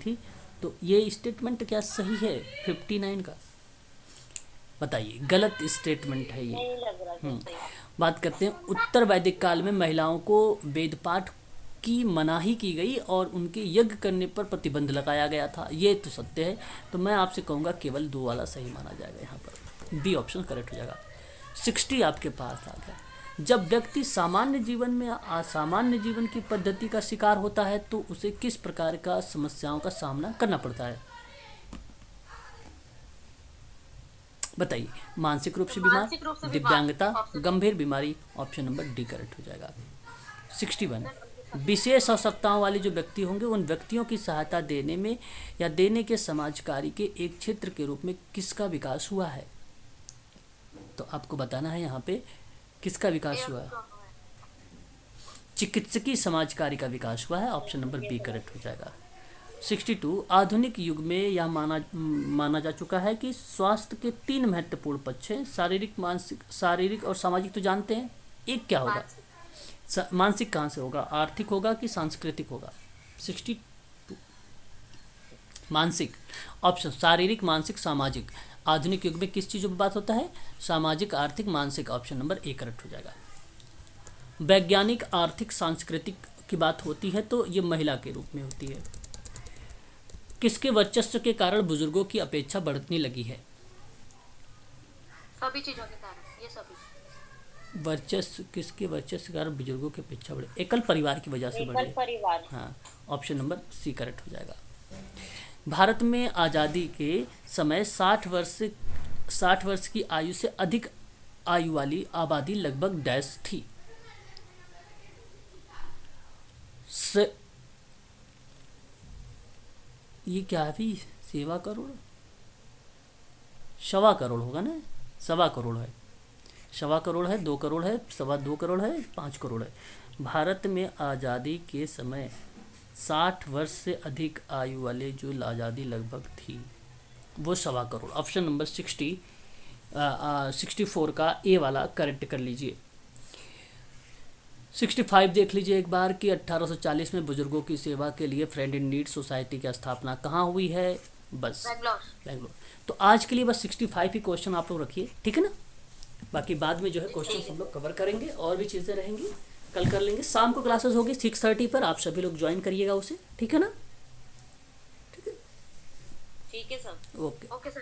थी। तो ये स्टेटमेंट क्या सही है 59 का? बताइए, गलत स्टेटमेंट है ये। बात करते हैं, उत्तर वैदिक काल में महिलाओं को वेद पाठ की मनाही की गई और उनके यज्ञ करने पर प्रतिबंध लगाया गया था, ये तो सत्य है। तो मैं आपसे कहूँगा केवल 2 वाला सही माना जाएगा, यहाँ पर बी ऑप्शन करेक्ट हो जाएगा। 60 आपके पास आ गया। जब व्यक्ति सामान्य जीवन में असामान्य जीवन की पद्धति का शिकार होता है तो उसे किस प्रकार का समस्याओं का सामना करना पड़ता है? बताइए, मानसिक रूप से बीमार, मानसिक रूप से बीमार, दिव्यांगता, ऑप्शन गंभीर बीमारी, ऑप्शन नंबर डी करेक्ट हो जाएगा। 61, डी। विशेष आवश्यकताओं वाले जो व्यक्ति होंगे उन व्यक्तियों की सहायता देने में या देने के समाज कार्य के एक क्षेत्र के रूप में किसका विकास हुआ है? तो आपको बताना है यहाँ पे किसका विकास हुआ है। चिकित्सकीय समाज कार्य का विकास हुआ है, ऑप्शन नंबर बी करेक्ट हो जाएगा। 62, आधुनिक युग में यह माना जा चुका है कि स्वास्थ्य के 3 महत्वपूर्ण पक्ष हैं, शारीरिक और सामाजिक। तो जानते हैं एक क्या होगा? मानसिक कहाँ से होगा, आर्थिक होगा कि सांस्कृतिक होगा? 62 मानसिक, ऑप्शन शारीरिक, मानसिक, सामाजिक। आधुनिक युग में किस चीज़ों पर बात होता है? सामाजिक, आर्थिक, मानसिक, ऑप्शन नंबर ए करेक्ट हो जाएगा। वैज्ञानिक, आर्थिक, सांस्कृतिक की बात होती है तो ये महिला के रूप में होती है। किसके वर्चस्व के कारण बुजुर्गों की अपेक्षा बढ़ने लगी है? सभी चीजों के कारण, ये सभी वर्चस्व, किसके वर्चस्व के कारण बुजुर्गों की अपेक्षा बढ़े? एकल परिवार की वजह से बढ़े। परिवार। हाँ, ऑप्शन नंबर सी करेक्ट हो जाएगा। भारत में आज़ादी के समय 60 वर्ष की आयु से अधिक आयु वाली आबादी लगभग डैश थी। ये क्या है भी? सेवा करोड़, सवा करोड़ होगा ना, सवा करोड़ है, सवा करोड़ है, 2 करोड़ है, 2.25 करोड़ है, 5 करोड़ है। भारत में आज़ादी के समय 60 वर्ष से अधिक आयु वाले जो आज़ादी लगभग थी वो 2.25 करोड़। ऑप्शन नंबर 64 का ए वाला करेक्ट कर लीजिए। 65 देख लीजिए एक बार कि 1840 में बुजुर्गों की सेवा के लिए फ्रेंड इन नीड सोसाइटी की स्थापना कहाँ हुई है? बस बेंगलोर। तो आज के लिए बस 65 ही क्वेश्चन आप लोग रखिए, ठीक है ना। बाकी बाद में जो है क्वेश्चन हम लोग कवर करेंगे, और भी चीज़ें रहेंगी कल कर लेंगे। शाम को क्लासेस होगी 6:30 पर, आप सभी लोग ज्वाइन करिएगा उसे, ठीक है ना। ठीक है सर। Okay okay sir.